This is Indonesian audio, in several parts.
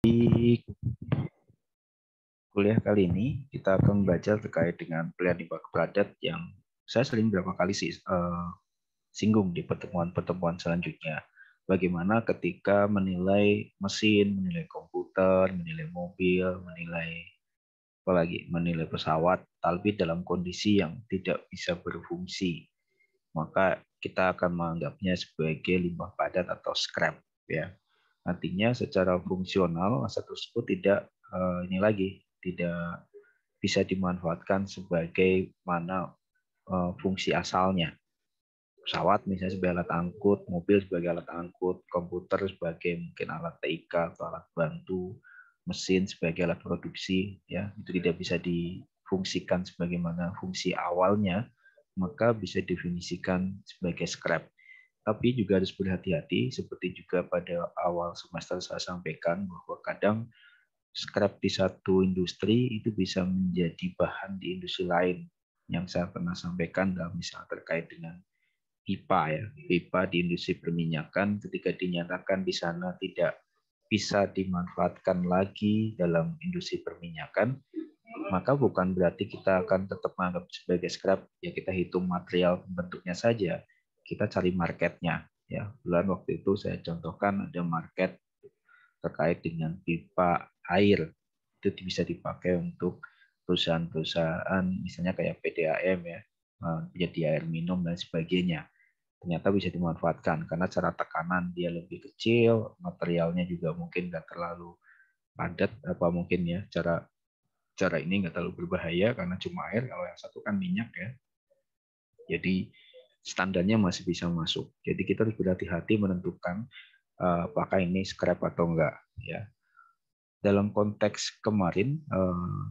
Di kuliah kali ini kita akan belajar terkait dengan pilihan limbah padat yang saya sering beberapa kali singgung di pertemuan-pertemuan selanjutnya. Bagaimana ketika menilai mesin, menilai komputer, menilai mobil, menilai pesawat, tapi dalam kondisi yang tidak bisa berfungsi, maka kita akan menganggapnya sebagai limbah padat atau scrap, ya. Artinya secara fungsional aset tersebut tidak bisa dimanfaatkan sebagai mana fungsi asalnya. Pesawat misalnya sebagai alat angkut, mobil sebagai alat angkut, komputer sebagai mungkin alat TIK atau alat bantu, mesin sebagai alat produksi, ya itu tidak bisa difungsikan sebagaimana fungsi awalnya, maka bisa definisikan sebagai scrap. Tapi juga harus berhati-hati, seperti juga pada awal semester saya sampaikan bahwa kadang scrap di satu industri itu bisa menjadi bahan di industri lain. Yang saya pernah sampaikan dalam misalnya terkait dengan pipa, ya, pipa di industri perminyakan ketika dinyatakan di sana tidak bisa dimanfaatkan lagi dalam industri perminyakan, maka bukan berarti kita akan tetap menganggap sebagai scrap, ya kita hitung material bentuknya saja, kita cari marketnya, ya. Bulan waktu itu saya contohkan ada market terkait dengan pipa air, itu bisa dipakai untuk perusahaan-perusahaan misalnya kayak PDAM, ya, penyedia air minum dan sebagainya. Ternyata bisa dimanfaatkan karena cara tekanan dia lebih kecil, materialnya juga mungkin nggak terlalu padat, apa mungkin ya cara ini nggak terlalu berbahaya karena cuma air, kalau yang satu kan minyak, ya. Jadi standarnya masih bisa masuk. Jadi kita harus berhati-hati menentukan apakah ini scrap atau enggak, ya. Dalam konteks kemarin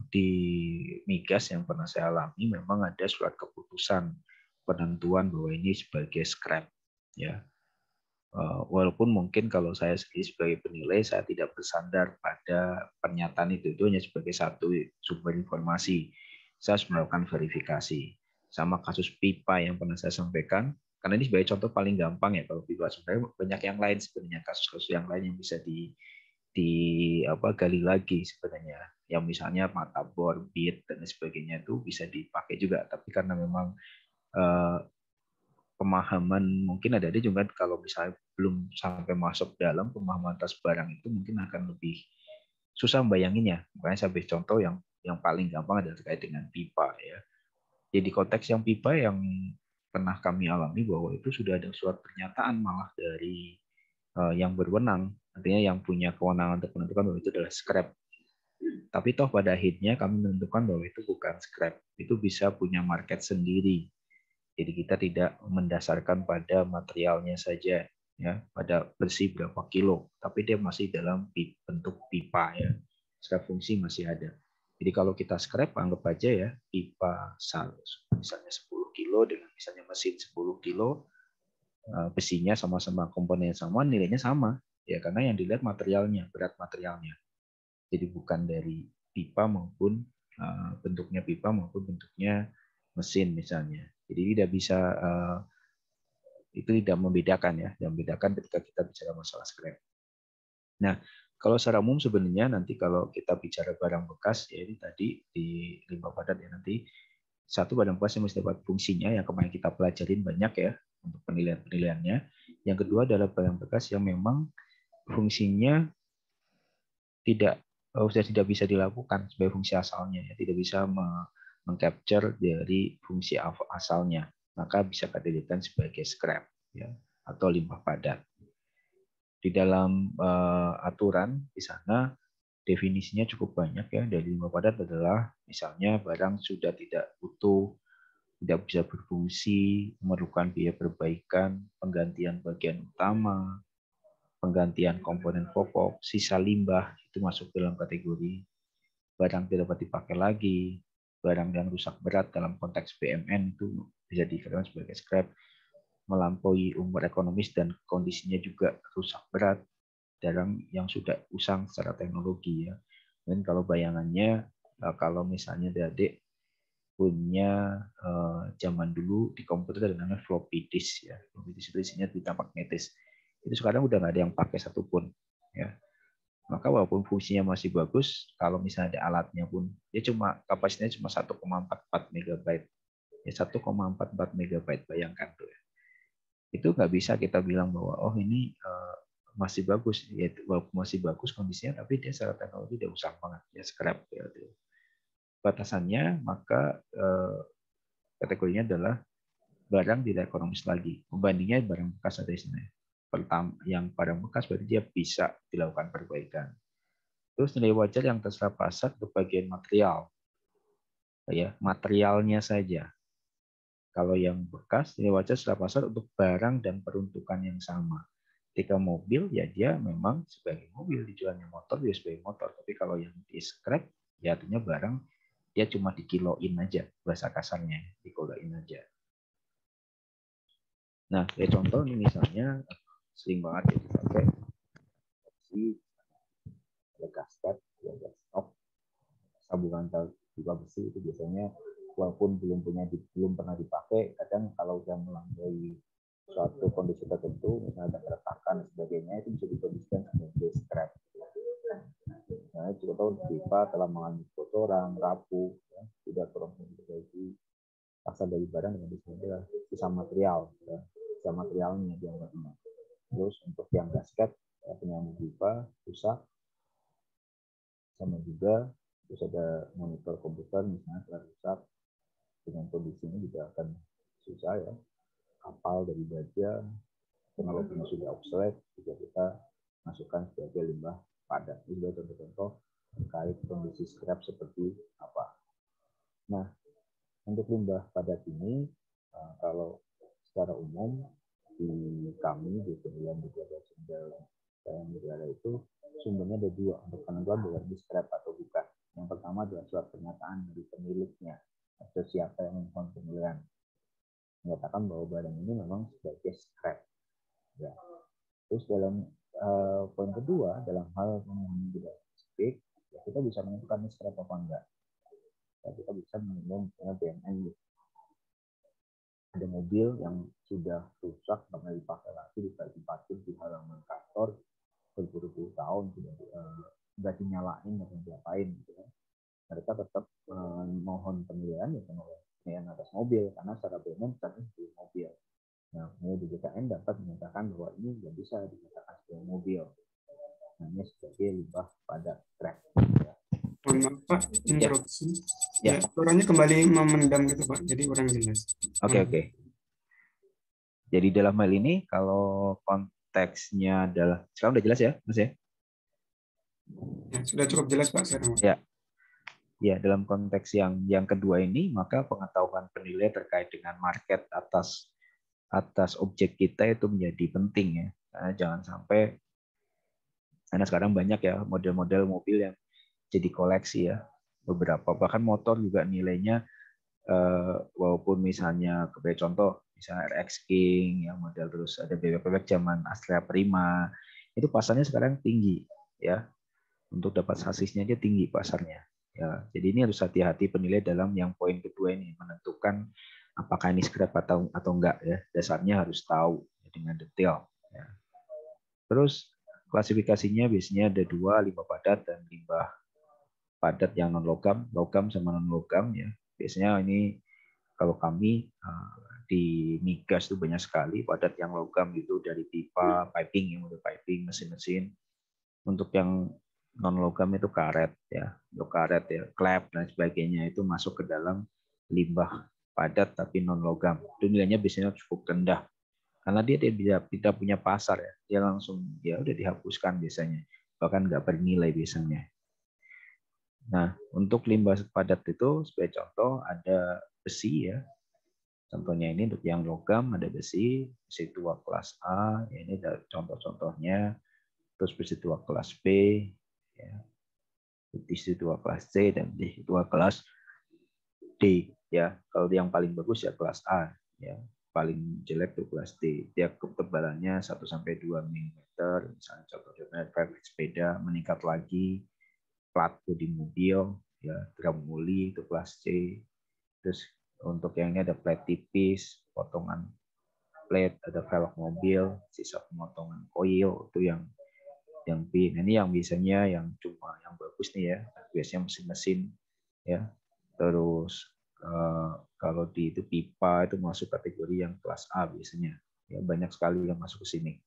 di migas yang pernah saya alami, memang ada surat keputusan penentuan bahwa ini sebagai scrap, ya. Walaupun mungkin kalau saya sendiri sebagai penilai, saya tidak bersandar pada pernyataan itu hanya sebagai satu sumber informasi. Saya harus melakukan verifikasi. Sama kasus pipa yang pernah saya sampaikan, karena ini sebagai contoh paling gampang, ya. Kalau pipa sebenarnya banyak yang lain, sebenarnya kasus-kasus yang lain yang bisa gali lagi sebenarnya, yang misalnya mata bor, bit dan sebagainya itu bisa dipakai juga, tapi karena memang pemahaman mungkin ada juga kalau misalnya belum sampai masuk dalam pemahaman atas barang itu mungkin akan lebih susah membayanginnya. Makanya saya beri contoh yang paling gampang adalah terkait dengan pipa, ya. Jadi konteks yang pipa yang pernah kami alami bahwa itu sudah ada surat pernyataan malah dari yang berwenang, artinya yang punya kewenangan untuk menentukan bahwa itu adalah scrap. Tapi toh pada akhirnya kami menentukan bahwa itu bukan scrap, itu bisa punya market sendiri. Jadi kita tidak mendasarkan pada materialnya saja, ya, pada bersih berapa kilo, tapi dia masih dalam bentuk pipa, ya. Secara fungsi masih ada. Jadi kalau kita scrap, anggap aja ya pipa misalnya 10 kilo dengan misalnya mesin 10 kilo, besinya sama-sama komponen sama, nilainya sama, ya karena yang dilihat materialnya, berat materialnya. Jadi bukan dari pipa maupun bentuknya pipa maupun bentuknya mesin misalnya. Jadi tidak bisa itu tidak membedakan, ya, yang membedakan ketika kita bicara masalah scrap. Nah, kalau secara umum sebenarnya nanti kalau kita bicara barang bekas, ya ini tadi di limbah padat, ya, nanti satu barang bekas yang mesti dapat fungsinya yang kemarin kita pelajarin banyak, ya, untuk penilaian-penilaiannya. Yang kedua adalah barang bekas yang memang fungsinya sudah tidak bisa dilakukan sebagai fungsi asalnya, ya, tidak bisa mengcapture dari fungsi asalnya, maka bisa kategorikan sebagai scrap, ya, atau limbah padat. Di dalam aturan di sana definisinya cukup banyak, ya. Dari limbah padat adalah misalnya barang sudah tidak utuh, tidak bisa berfungsi, memerlukan biaya perbaikan, penggantian bagian utama, penggantian komponen pokok, sisa limbah itu masuk dalam kategori barang tidak dapat dipakai lagi, barang yang rusak berat dalam konteks BMN itu bisa dikatakan sebagai scrap, melampaui umur ekonomis dan kondisinya juga rusak berat, barang yang sudah usang secara teknologi, ya. Dan kalau bayangannya, kalau misalnya adik punya zaman dulu di komputer ada namanya floppy disk, ya. Floppy disk itu isinya tinta magnetis. Itu sekarang udah nggak ada yang pakai satupun, ya. Maka walaupun fungsinya masih bagus, kalau misalnya ada alatnya pun, dia kapasitasnya cuma 1,44 megabyte. Ya 1,44 megabyte, bayangkan tuh. Itu nggak bisa kita bilang bahwa oh ini masih bagus, ya walaupun masih bagus kondisinya, tapi dia secara teknologi udah usang banget, ya scrap. Ya. Batasannya maka kategorinya adalah barang tidak ekonomis lagi. Membandingnya barang bekas ada di sini. Pertama, yang barang bekas berarti dia bisa dilakukan perbaikan. Terus nilai wajar yang terserah pasar untuk bagian material, ya materialnya saja. Kalau yang bekas nilai wajar setelah pasar untuk barang dan peruntukan yang sama. Ketika mobil ya dia memang sebagai mobil, dijualnya motor dia sebagai motor. Tapi kalau yang di scrap ya artinya barang dia cuma dikiloin aja, bahasa kasarnya dikiloin aja. Nah, kayak contoh ini misalnya sering banget ya dipakai si ada gasket, ada stok, tabungan terbuka besi itu biasanya walaupun belum pernah dipakai, kadang kalau udah melampaui suatu kondisi tertentu, misalnya ada keretakan dan sebagainya, itu bisa dikondisikan sebagai scrap. Nah, juga tahu pipa telah mengalami kotoran, rapuh, ya, tidak kurang memperbaiki pasar dari barang dengan disebutnya sisa material, ya, sisa materialnya dianggapnya. Terus untuk yang gasket, ya, penyambung pipa, rusak, sama juga terus ada monitor komputer misalnya telah rusak, dengan kondisi ini juga akan susah ya. Kapal dari baja, teknologinya sudah obsolete, juga kita masukkan sebagai limbah padat. Ini contoh-contoh terkait kondisi scrap seperti apa. Nah, untuk limbah padat ini, kalau secara umum di kami di Kementerian Negara Sumber Daya Negara itu sumbernya ada dua untuk penentuan bahwa ini scrap atau bukan. Yang pertama adalah surat pernyataan dari pemiliknya atau siapa yang melakukan penilaian, menyatakan bahwa barang ini memang sebagai scrap. Ya. Terus dalam poin kedua, dalam hal pemenuhan tidak spesifik, ya kita bisa menentukan ini scrap apa enggak. Ya, kita bisa menilai BMN. Ada mobil yang sudah rusak karena dipakai lagi, diparkir di halaman kantor berpuluh-puluh tahun, sudah dinyalain dan diapain gitu ya. Mereka tetap mohon penilaian ya penilaian atas mobil karena secara BMN secara di mobil. Nah, kemudian BPKN dapat menyatakan bahwa ini tidak bisa dikatakan sebagai mobil, hanya sebagai limbah padat scrap. Ya. Mohon maaf Pak, interupsi. Ya. Ya, suaranya kembali memendam gitu Pak, jadi kurang jelas. Oke. Jadi dalam hal ini kalau konteksnya adalah, sekarang udah jelas ya, Mas ya? Ya, sudah cukup jelas Pak sekarang. Ya. Ya, dalam konteks yang kedua ini, maka pengetahuan penilai terkait dengan market atas objek kita itu menjadi penting ya. Karena jangan sampai, karena sekarang banyak ya model-model mobil yang jadi koleksi ya. Beberapa bahkan motor juga nilainya walaupun misalnya kayak contoh misalnya RX King yang model, terus ada bebek-bebek zaman Astrea Prima, itu pasarnya sekarang tinggi ya. Untuk dapat sasisnya aja tinggi pasarnya. Ya, jadi ini harus hati-hati penilai dalam yang poin kedua ini, menentukan apakah ini scrap atau enggak ya. Dasarnya harus tahu dengan detail. Ya. Terus klasifikasinya biasanya ada dua, limbah padat dan limbah padat yang non logam, logam sama non logam ya. Biasanya ini kalau kami di migas itu banyak sekali padat yang logam itu dari pipa, piping, yang udah piping, mesin-mesin. Untuk yang non logam itu karet ya, untuk karet ya, klep dan sebagainya itu masuk ke dalam limbah padat tapi non logam. Itu nilainya biasanya cukup rendah karena dia tidak punya pasar ya, dia langsung ya udah dihapuskan biasanya, bahkan nggak bernilai biasanya. Nah, untuk limbah padat itu sebagai contoh ada besi ya. Contohnya ini untuk yang logam ada besi tua kelas A, ya ini ada contoh-contohnya. Terus besi tua kelas B, ya. Besi tua kelas C dan besi tua kelas D. Ya, kalau yang paling bagus ya kelas A, ya. Paling jelek itu kelas D. Dia ketebalannya 1 sampai 2 mm. Misalnya contohnya sepeda meningkat lagi, plat di mobil, ya, drum oli itu kelas C. Terus untuk yang ini ada plat tipis, potongan plate, ada velg mobil, sisa pemotongan koil itu yang yang pin. Ini yang biasanya yang cuma yang bagus nih ya, biasanya mesin-mesin ya. Terus kalau di itu pipa itu masuk kategori yang kelas A biasanya. Ya, banyak sekali yang masuk ke sini.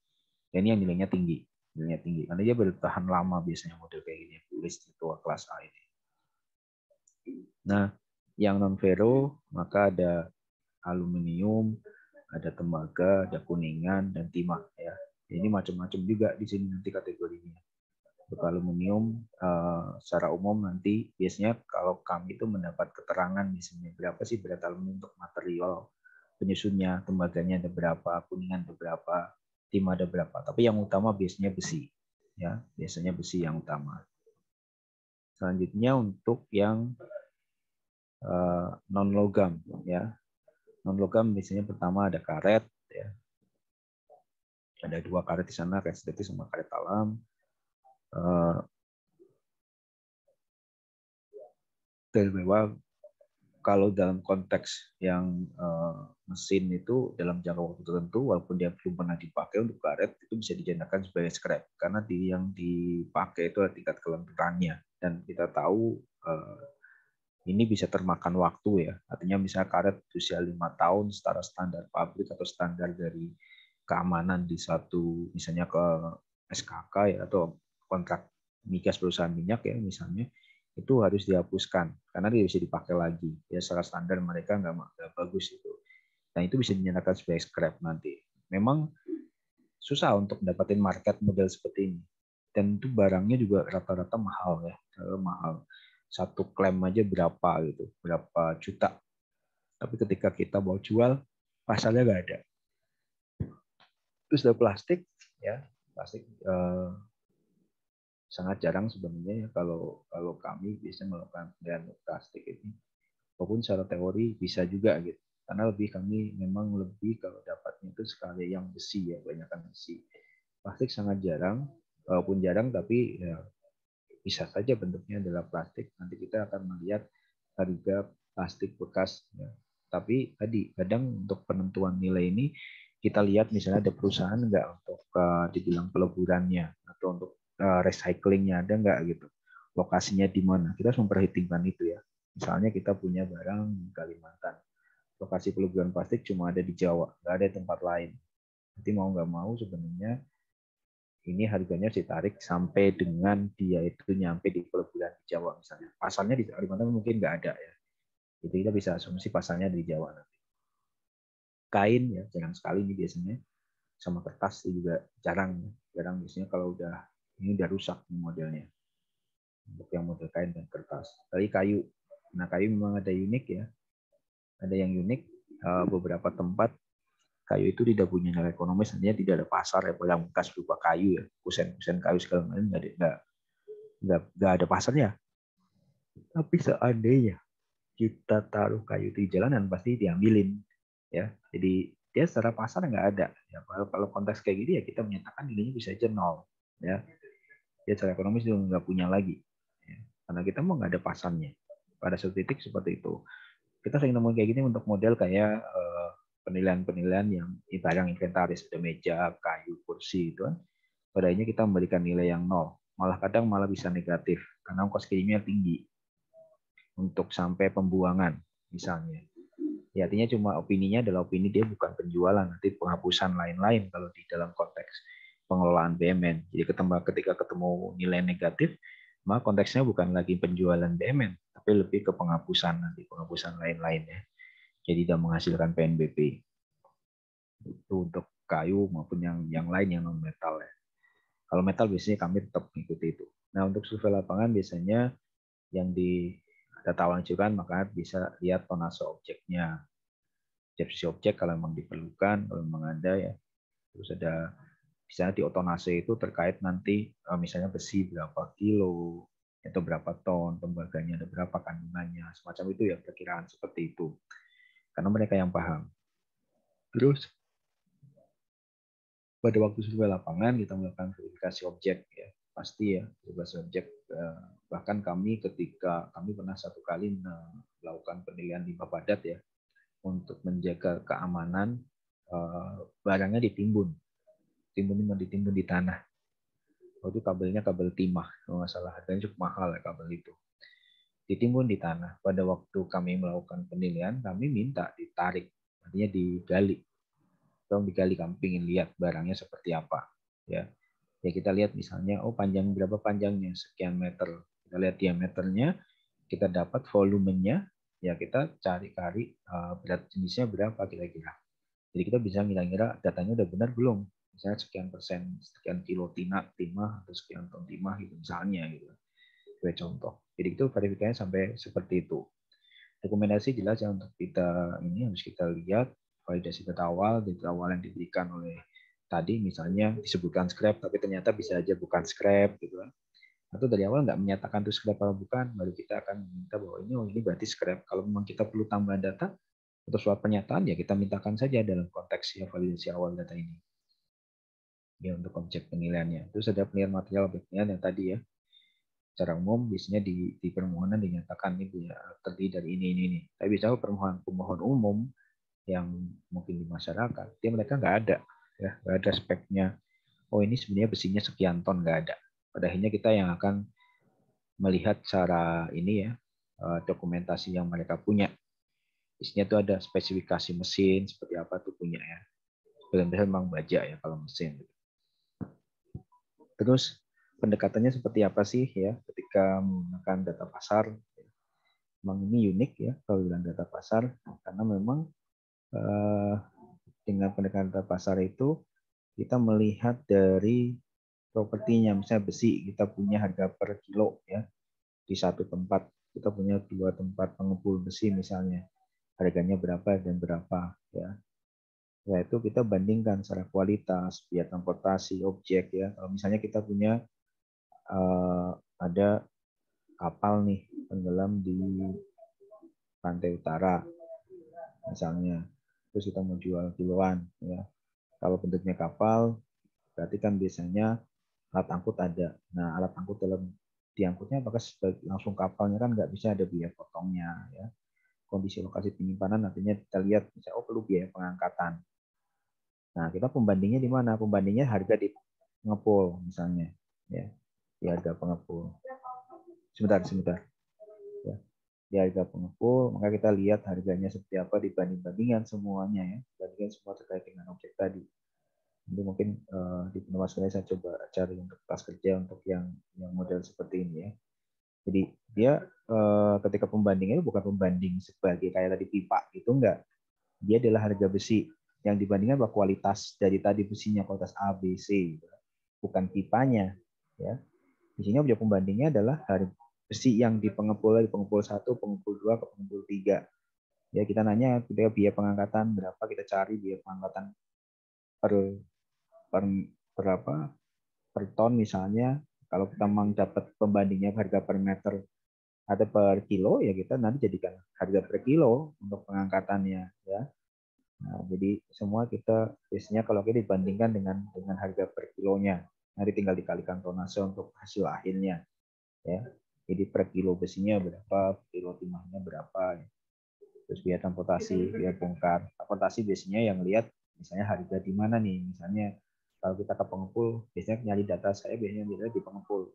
Dan ini yang nilainya tinggi. Nilainya tinggi karena dia bertahan lama biasanya model kayak gini, listrik tua kelas A ini. Nah, yang non ferro maka ada aluminium, ada tembaga, ada kuningan dan timah ya. Ini macam-macam juga di sini nanti kategorinya. Untuk aluminium secara umum nanti biasanya kalau kami itu mendapat keterangan misalnya berapa sih berat aluminium untuk material penyusunnya, tembaganya ada berapa, kuningan ada berapa, timah ada berapa. Tapi yang utama biasanya besi ya, biasanya besi yang utama. Selanjutnya untuk yang non logam ya. Non logam biasanya pertama ada karet ya. Ada 2 karet di sana, karet sintetis sama karet alam. Dan memang kalau dalam konteks yang mesin itu dalam jangka waktu tertentu, walaupun dia belum pernah dipakai untuk karet, itu bisa dijadikan sebagai scrap karena yang dipakai itu adalah tingkat kelenturannya dan kita tahu ini bisa termakan waktu ya. Artinya misalnya karet usia 5 tahun secara standar pabrik atau standar dari keamanan di satu misalnya ke SKK ya atau kontrak migas perusahaan minyak ya misalnya itu harus dihapuskan karena dia bisa dipakai lagi ya secara standar mereka nggak bagus itu. Nah itu bisa dinyatakan sebagai scrap nanti. Memang susah untuk mendapatkan market model seperti ini dan itu barangnya juga rata-rata mahal ya, mahal. Satu klaim aja berapa gitu, berapa juta. Tapi ketika kita mau jual, pasarnya nggak ada. Terus ada plastik, ya plastik sangat jarang sebenarnya ya kalau kami biasanya melakukan penilaian plastik ini. Walaupun secara teori bisa juga gitu. Karena kami memang lebih kalau dapatnya itu sekali yang besi ya, banyakkan besi. Plastik sangat jarang, walaupun jarang tapi ya bisa saja bentuknya adalah plastik. Nanti kita akan melihat harga plastik bekas. Ya. Tapi tadi kadang untuk penentuan nilai ini kita lihat misalnya ada perusahaan nggak untuk dibilang peleburannya atau untuk recyclingnya ada nggak gitu. Lokasinya di mana? Kita harus memperhitungkan itu ya. Misalnya kita punya barang di Kalimantan. Lokasi peleburan plastik cuma ada di Jawa, nggak ada tempat lain. Nanti mau nggak mau sebenarnya ini harganya ditarik sampai dengan dia itu nyampe di peleburan di Jawa misalnya. Pasarnya di Kalimantan mungkin nggak ada ya. Jadi kita bisa asumsi pasarnya di Jawa nanti. Kain ya jarang sekali ini biasanya. Sama kertas juga jarang. Jarang biasanya kalau ini udah rusak modelnya. Untuk yang model kain dan kertas. Tadi kayu. Nah kayu memang ada unik ya. Ada yang unik. Beberapa tempat kayu itu tidak punya nilai ekonomis, artinya tidak ada pasar ya, yang bekas berupa kayu ya, kusen-kusen kayu segala macam nggak ada pasarnya. Tapi seandainya kita taruh kayu di jalanan pasti diambilin ya. Jadi dia secara pasar nggak ada. Ya, kalau konteks kayak gini ya kita menyatakan nilainya bisa aja nol ya. Dia secara ekonomis juga nggak punya lagi. Ya. Karena kita mau nggak ada pasarnya. Pada suatu titik seperti itu. Kita sering nemuin kayak gini untuk model kayak penilaian-penilaian yang barang inventaris, ada meja, kayu, kursi itu kan. Pada akhirnya kita memberikan nilai yang nol. Malah kadang malah bisa negatif karena ongkos kirimnya tinggi untuk sampai pembuangan misalnya. Ya, artinya cuma opininya adalah opini dia bukan penjualan, nanti penghapusan lain-lain kalau di dalam konteks pengelolaan BUMN. Jadi ketika ketemu nilai negatif, maka konteksnya bukan lagi penjualan BUMN, tapi lebih ke penghapusan nanti penghapusan lain-lain ya. Jadi tidak menghasilkan PNBP. Itu untuk kayu maupun yang lain yang non metal ya. Kalau metal biasanya kami tetap mengikuti itu. Nah untuk survei lapangan biasanya yang data wajukan maka bisa lihat tonase objeknya, deskripsi objek kalau memang diperlukan, kalau memang ada ya. Terus ada misalnya di otonase itu terkait nanti misalnya besi berapa kilo atau berapa ton, tembaganya ada berapa kandungannya, semacam itu ya perkiraan seperti itu. Karena mereka yang paham. Terus pada waktu survei lapangan kita melakukan verifikasi objek ya pasti ya verifikasi objek bahkan kami pernah satu kali melakukan penilaian limbah padat ya untuk menjaga keamanan barangnya ditimbun di tanah Waktu kabelnya kabel timah, kalau nggak salah, harganya cukup mahal ya kabel itu. Ditimbun di tanah. Pada waktu kami melakukan penilaian, kami minta ditarik, artinya digali. Tolong digali, kami ingin lihat barangnya seperti apa. Ya, ya kita lihat misalnya, oh panjang berapa panjangnya, sekian meter. Kita lihat diameternya, kita dapat volumenya, ya kita cari berat jenisnya berapa kira-kira. Jadi kita bisa ngira-ngira datanya udah benar belum. Misalnya sekian persen, sekian kilo timah, atau sekian ton timah gitu misalnya gitu. Sebagai contoh. Jadi itu verifikasinya sampai seperti itu. Rekomendasi jelas ya untuk kita ini harus kita lihat validasi data awal yang diberikan oleh tadi misalnya disebutkan scrap tapi ternyata bisa aja bukan scrap gitu kan. Atau dari awal nggak menyatakan itu scrap atau bukan, baru kita akan meminta bahwa ini berarti scrap. Kalau memang kita perlu tambahan data atau surat pernyataan ya kita mintakan saja dalam konteks ya validasi awal data ini. Ya untuk objek penilaiannya. Terus ada penilaian material objek penilaian yang tadi ya. Secara umum biasanya di permohonan dinyatakan itu ya terdiri dari ini. Tapi biasanya pemohon umum yang mungkin di masyarakat, dia mereka nggak ada ya, nggak ada speknya. Oh ini sebenarnya besinya sekian ton, nggak ada. Pada akhirnya kita yang akan melihat cara ini ya dokumentasi yang mereka punya. Isinya itu ada spesifikasi mesin seperti apa tuh punya ya. Benar-benar memang baja ya kalau mesin. Terus pendekatannya seperti apa sih ya ketika menggunakan data pasar? Memang ini unik ya kalau bilang data pasar karena memang dengan pendekatan data pasar itu kita melihat dari propertinya, misalnya besi kita punya harga per kilo ya di satu tempat, kita punya 2 tempat pengepul besi misalnya, harganya berapa dan berapa ya. Ya itu kita bandingkan secara kualitas, biaya transportasi, objek ya. Kalau misalnya kita punya ada kapal nih tenggelam di pantai utara misalnya, terus kita mau jual kiloan ya. Kalau bentuknya kapal berarti kan biasanya alat angkut ada. Nah alat angkut dalam diangkutnya apakah langsung kapalnya kan nggak bisa, ada biaya potongnya ya. Kondisi lokasi penyimpanan nantinya kita lihat misalnya oh perlu biaya pengangkatan. Nah kita pembandingnya di mana? Pembandingnya harga di pengepul misalnya ya, di harga pengepul. Sebentar. Ya. Di harga pengepul, maka kita lihat harganya seperti apa dibanding-bandingkan semuanya ya, bandingkan semua terkait dengan objek tadi. Nanti mungkin di penulis saya coba cari untuk kelas kerja untuk yang model seperti ini ya. Jadi dia ketika pembandingnya bukan pembanding sebagai kayak tadi pipa itu enggak. Dia adalah harga besi yang dibandingkan bahwa kualitas dari tadi besinya kualitas A, B, C, gitu. Bukan pipanya ya. Di sini objek pembandingnya adalah harga besi yang di pengepul 1, pengepul 2 ke pengepul 3. Ya kita nanya kita biaya pengangkatan berapa, kita cari biaya pengangkatan per berapa per ton misalnya. Kalau kita memang dapat pembandingnya harga per meter atau per kilo ya kita nanti jadikan harga per kilo untuk pengangkatannya ya. Nah, jadi semua kita biasanya kalau kita dibandingkan dengan harga per kilonya, nanti tinggal dikalikan tonase untuk hasil akhirnya ya. Jadi per kilo besinya berapa, per kilo timahnya berapa. Terus biaya transportasi, biaya bongkar. Transportasi biasanya yang lihat misalnya harga di mana nih, misalnya kalau kita ke pengepul, biasanya nyari data saya biasanya dilihat di pengepul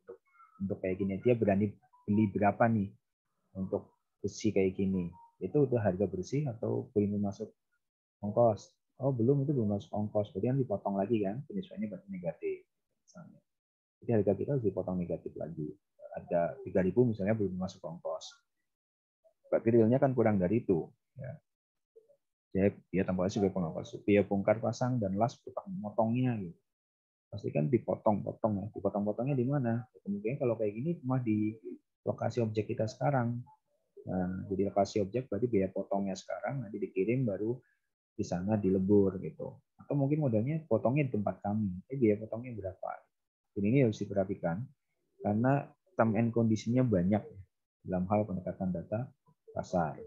untuk kayak gini dia berani beli berapa nih untuk besi kayak gini. Itu udah harga bersih atau belum masuk ongkos? Oh belum, itu belum masuk ongkos. Berarti kan dipotong lagi kan, penyesuaiannya berarti negatif. Misalnya. Jadi harga kita harus dipotong negatif lagi. Ada 3.000 misalnya belum masuk ongkos. Berarti realnya kan kurang dari itu. Ya. Jadi biaya transportasi sebagai pengongkos. Biaya bongkar pasang dan las tukang motongnya gitu. Pasti kan dipotong-potong ya. Dipotong-potongnya di mana? Kemungkinan kalau kayak gini cuma di lokasi objek kita sekarang. Nah, jadi lokasi objek berarti biaya potongnya sekarang, nanti dikirim baru di sana dilebur gitu. Atau mungkin modelnya potongnya di tempat kami. Biaya potongnya berapa? Dan ini harus diperhatikan karena term and kondisinya banyak dalam hal pendekatan data pasar.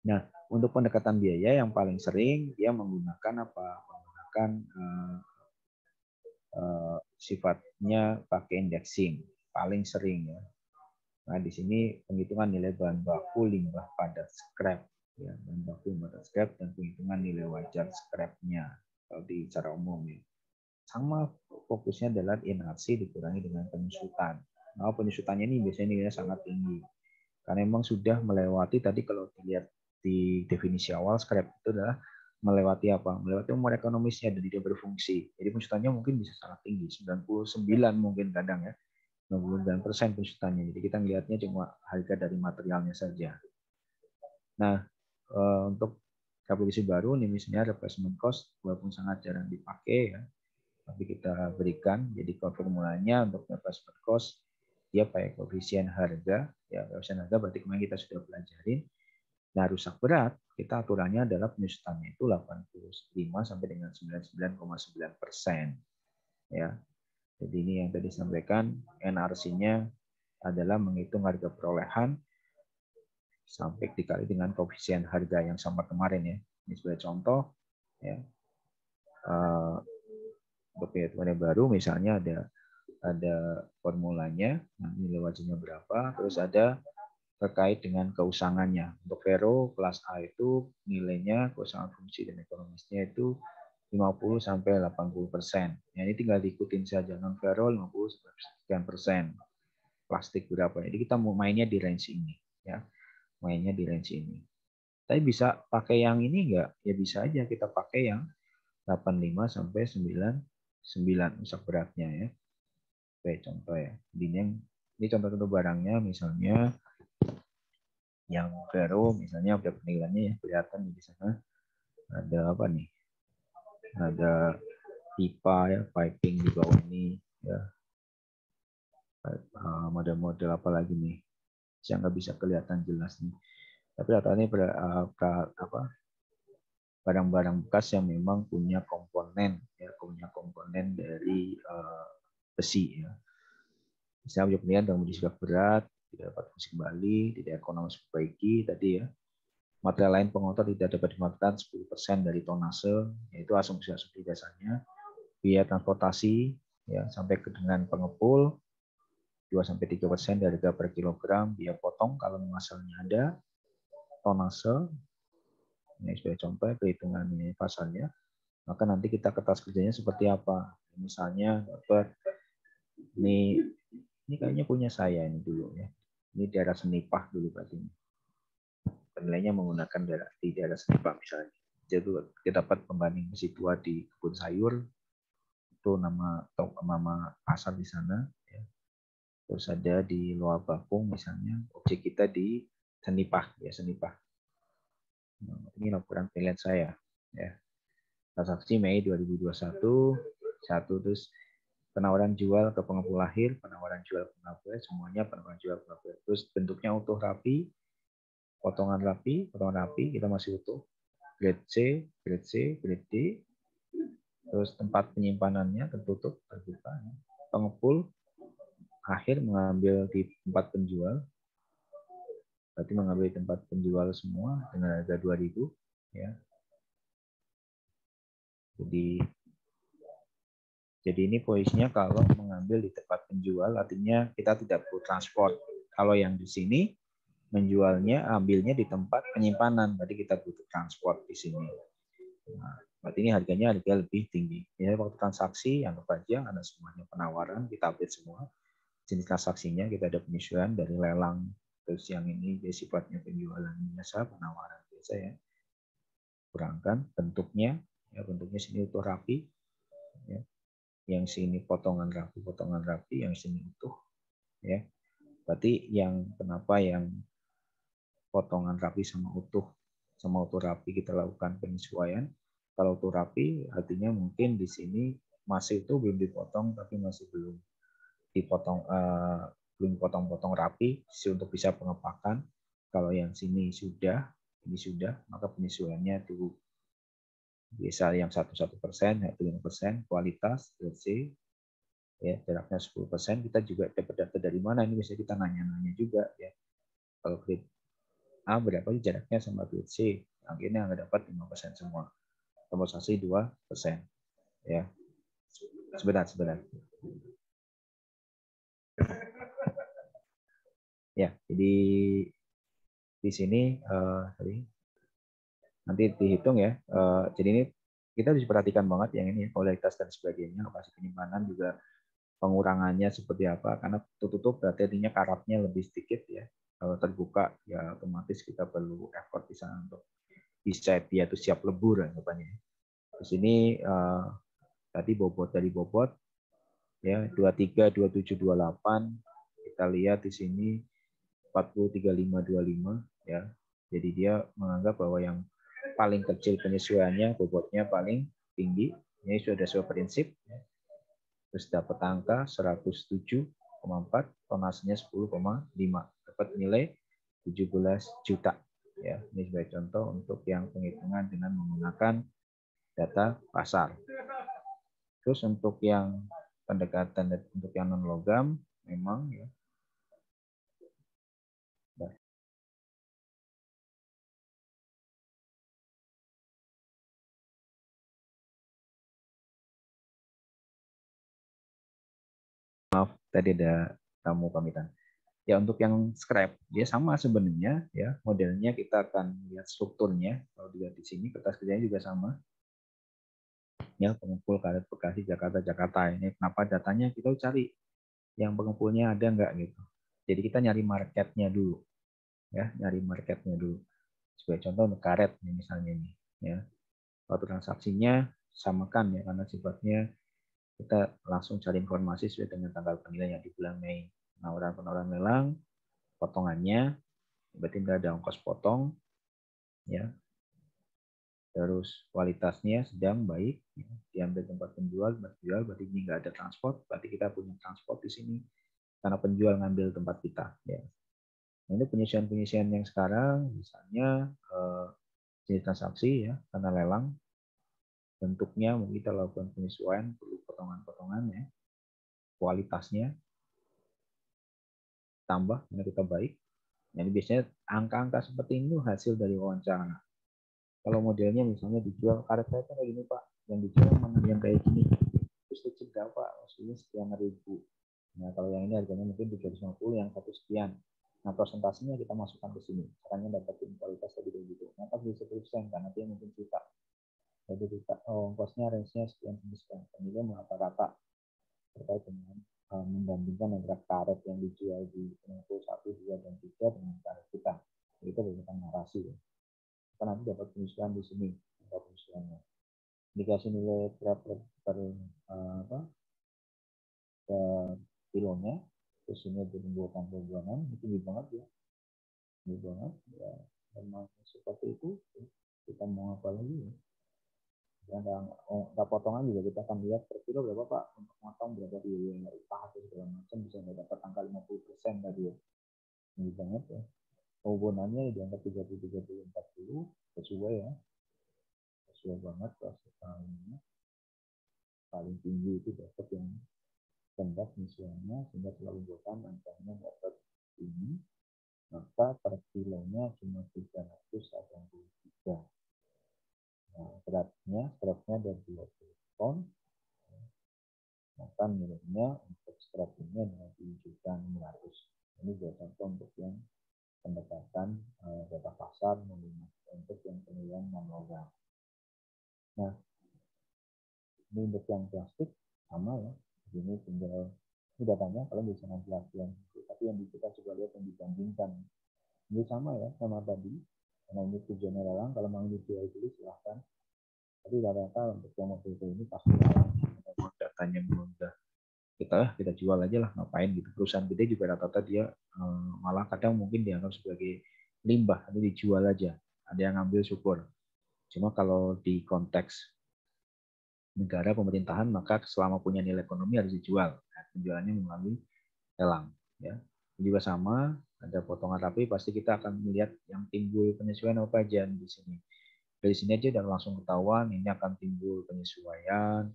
Nah, untuk pendekatan biaya yang paling sering dia menggunakan apa? Menggunakan sifatnya pakai indexing, paling sering ya. Nah, di sini penghitungan nilai bahan baku limbah padat scrap, ya, bahan baku limbah padat scrap dan penghitungan nilai wajar scrap-nya kalau di secara umum ya. sama fokusnya adalah NRC dikurangi dengan penyusutan. Nah, penyusutannya ini biasanya nilainya sangat tinggi. Karena memang sudah melewati tadi kalau dilihat di definisi awal scrap itu adalah melewati apa? Melewati umur ekonomisnya dan tidak berfungsi. Jadi penyusutannya mungkin bisa sangat tinggi, 99 mungkin kadang ya. 99% penyusutannya. Jadi kita melihatnya cuma harga dari materialnya saja. Nah, untuk KPBC baru ini misalnya replacement cost walaupun sangat jarang dipakai ya, tapi kita berikan. Jadi formulanya untuk replacement cost dia pakai koefisien harga, ya koefisien harga berarti kemarin kita sudah pelajarin. Nah, rusak berat kita aturannya adalah penyusutannya itu 85 sampai dengan 99,9%. Ya. Jadi ini yang tadi disampaikan, NRC-nya adalah menghitung harga perolehan sampai dikali dengan koefisien harga yang sama kemarin ya. Ini sebagai contoh ya. Untuk penghitungan baru misalnya ada formulanya, nilai wajibnya berapa, terus ada terkait dengan keusangannya. Untuk Vero kelas A itu nilainya keusangan fungsi dan ekonomisnya itu 50 sampai 80%. Ya, ini tinggal diikutin saja. Non Vero 50 sampai 9%. Plastik berapa? Jadi kita mau mainnya di range ini, ya. Mainnya di range ini. Tapi bisa pakai yang ini enggak? Ya bisa aja kita pakai yang 85 sampai 99 rusak beratnya ya. Oke, contoh ya. Ini contoh-contoh barangnya misalnya yang Vero misalnya udah penilaiannya ya kelihatan di sana ada apa nih? Ada pipa ya, piping di bawah ini ya. Model-model apa lagi nih? Yang nggak bisa kelihatan jelas nih. Tapi rata-rata barang-barang bekas yang memang punya komponen dari besi ya. Misalnya penilaian dalam kondisi berat, tidak dapat fungsi kembali, tidak ekonomis perbaiki tadi ya. Material lain pengotor tidak dapat dimanfaatkan 10% dari tonase, yaitu asumsi-asumsi dasarnya. Biaya transportasi ya sampai ke dengan pengepul 2-3% dari harga per kilogram, biaya potong kalau masalahnya ada, tonase, ini sebagai contoh perhitungan ini pasalnya, maka nanti kita kertas kerjanya seperti apa. Misalnya dapat ini kayaknya punya saya ini dulu ya. Ini daerah Senipah dulu berarti. Penilainya menggunakan daerah Senipah misalnya. Jadi kita dapat pembanding besi tua di kebun sayur, itu nama pasar di sana. Ya. Terus ada di Loa Bakung misalnya, objek kita di Senipah ya Senipah. Nah, ini laporan penilaian saya. Ya. Transaksi Mei 2021, terus penawaran jual ke pengepul lahir, penawaran jual ke pengepul, semuanya penawaran jual ke pengepul. Terus bentuknya utuh rapi, potongan rapi, kita masih utuh. Grade C, grade D. Terus tempat penyimpanannya tertutup, terbuka. Pengepul akhir mengambil di tempat penjual. Berarti mengambil di tempat penjual semua dengan harga 2.000 ya. Jadi ini posisinya kalau mengambil di tempat penjual artinya kita tidak perlu transport. Kalau yang di sini menjualnya ambilnya di tempat penyimpanan, berarti kita butuh transport di sini. Nah, berarti ini harganya lebih tinggi. Ya, waktu transaksi anggap aja ada semuanya penawaran, kita update semua. Jenis transaksinya kita ada penyesuaian dari lelang, terus yang ini dia sifatnya penjualan biasa, penawaran biasa ya. Kurangkan bentuknya, ya bentuknya sini utuh rapi. Ya. Yang sini potongan rapi, yang sini utuh. Ya. Berarti kenapa yang potongan rapi sama utuh rapi kita lakukan penyesuaian. Kalau utuh rapi artinya mungkin di sini masih itu belum dipotong tapi masih belum dipotong belum potong-potong rapi untuk bisa pengepakan. Kalau yang sini ini sudah, maka penyesuaiannya dulu bisa yang 1% yaitu 5%, kualitas C ya jaraknya 10%. Kita juga dapat data dari mana, ini bisa kita nanya-nanya juga ya. Kalau grade A berapa jaraknya sama grade C, akhirnya nggak dapat 5% semua, kompensasi 2% ya. Sebentar ya. Jadi di sini tadi nanti dihitung ya. Jadi ini kita harus perhatikan banget yang ini, kualitas dan sebagainya, lokasi penyimpanan juga pengurangannya seperti apa, karena tertutup berarti artinya karatnya lebih sedikit ya. Kalau terbuka ya otomatis kita perlu effort di sana untuk bisa dia itu siap lebur anggapannya. Di sini tadi bobot ya 23, 27, 28, kita lihat di sini 40, 35, 25 ya. Jadi dia menganggap bahwa yang paling kecil penyesuaiannya bobotnya paling tinggi. Ini sudah sesuai prinsip. Terus dapat angka 107,4, tonasenya 10,5. Dapat nilai 17 juta. Ya, ini sebagai contoh untuk yang penghitungan dengan menggunakan data pasar. Terus untuk yang pendekatan untuk yang non logam memang ya. Maaf, tadi ada tamu pamitan. Ya untuk yang scrap dia sama sebenarnya ya, modelnya kita akan lihat strukturnya. Kalau dilihat di sini kertas kerjanya juga sama. Ya, pengumpul karet Bekasi Jakarta. Ini kenapa datanya kita cari yang pengumpulnya ada nggak gitu. Jadi kita nyari marketnya dulu. Ya, nyari marketnya dulu. Sebagai contoh untuk karet misalnya ini ya. Kalau transaksinya samakan ya, karena sifatnya kita langsung cari informasi sesuai dengan tanggal penilaian di bulan Mei. Penawaran lelang, potongannya, berarti nggak ada ongkos potong, ya. Terus kualitasnya sedang baik, ya. Diambil tempat penjual berarti ini nggak ada transport, berarti kita punya transport di sini karena penjual ngambil tempat kita. Ya. Nah, ini penyisian yang sekarang, misalnya jenis transaksi ya, karena lelang, bentuknya mungkin kita lakukan penyesuaian, perlu potongan-potongan ya, kualitasnya tambah, karena kita baik. Jadi biasanya angka-angka seperti ini hasil dari wawancara. Kalau modelnya misalnya dijual karet-karet kayak gini Pak, yang dijual mana yang kayak gini, terus dicegah Pak, maksudnya sekian ribu. Nah kalau yang ini harganya mungkin 350, yang satu sekian. Nah persentasenya kita masukkan ke sini, caranya dapetin kualitas tadi kayak gitu. Nah pas di 10% karena dia mungkin juta, jadi kita ongkosnya range-nya sekian sekian. Kemudian rata-rata terkait dengan membandingkan antara karet yang dijual di pengepul 1, 2, dan 3 dengan karet kita. Itu berdasarkan narasi. Ya. Kita nanti dapat penyesuaian di sini. Penyesuaiannya. Dikasih nilai per kilonya, terus ini pembuatan perbuanan, itu tinggi banget ya. Tinggi banget. Ya, memang seperti itu. Kita mau apa lagi ya. Nggak potongan juga kita akan lihat per kilo berapa Pak, untuk motong berapa biaya upah atau segala macam, bisa nggak dapat angka 50% tadi ya. Ini banget ya. Hubungannya di angka 30, 40 sesuai ya. Sesuai banget ini. Paling tinggi itu dapat yang rendah misalnya, sehingga selalu bukan angkanya dapat ini, maka per kilonya cuma 383. Nah, beratnya ada 20 ton, maka nilainya untuk scrap ini adalah 7.600. Ini juga contoh untuk yang pendekatan data pasar untuk yang penilaian non logam. Nah, ini untuk yang plastik sama ya. Ini tinggal ini datanya kalau bisa nanti latihan. Tapi yang kita coba lihat yang dibandingkan. Ini sama ya sama tadi. Karena ini tujuannya lelang. Kalau mau dijual beli silahkan. Tapi rata-rata untuk yang mobil ini pasti lelang. Datanya mudah. Kita jual aja lah, ngapain gitu. Perusahaan gede juga rata-rata dia malah kadang mungkin dianggap sebagai limbah, nanti dijual aja. Ada yang ngambil syukur. Cuma kalau di konteks negara pemerintahan, maka selama punya nilai ekonomi harus dijual. Nah, penjualannya melalui lelang. Ya. Ini juga sama, ada potongan rapi, pasti kita akan melihat yang timbul penyesuaian apa aja di sini. Dari sini aja udah langsung ketahuan, ini akan timbul penyesuaian,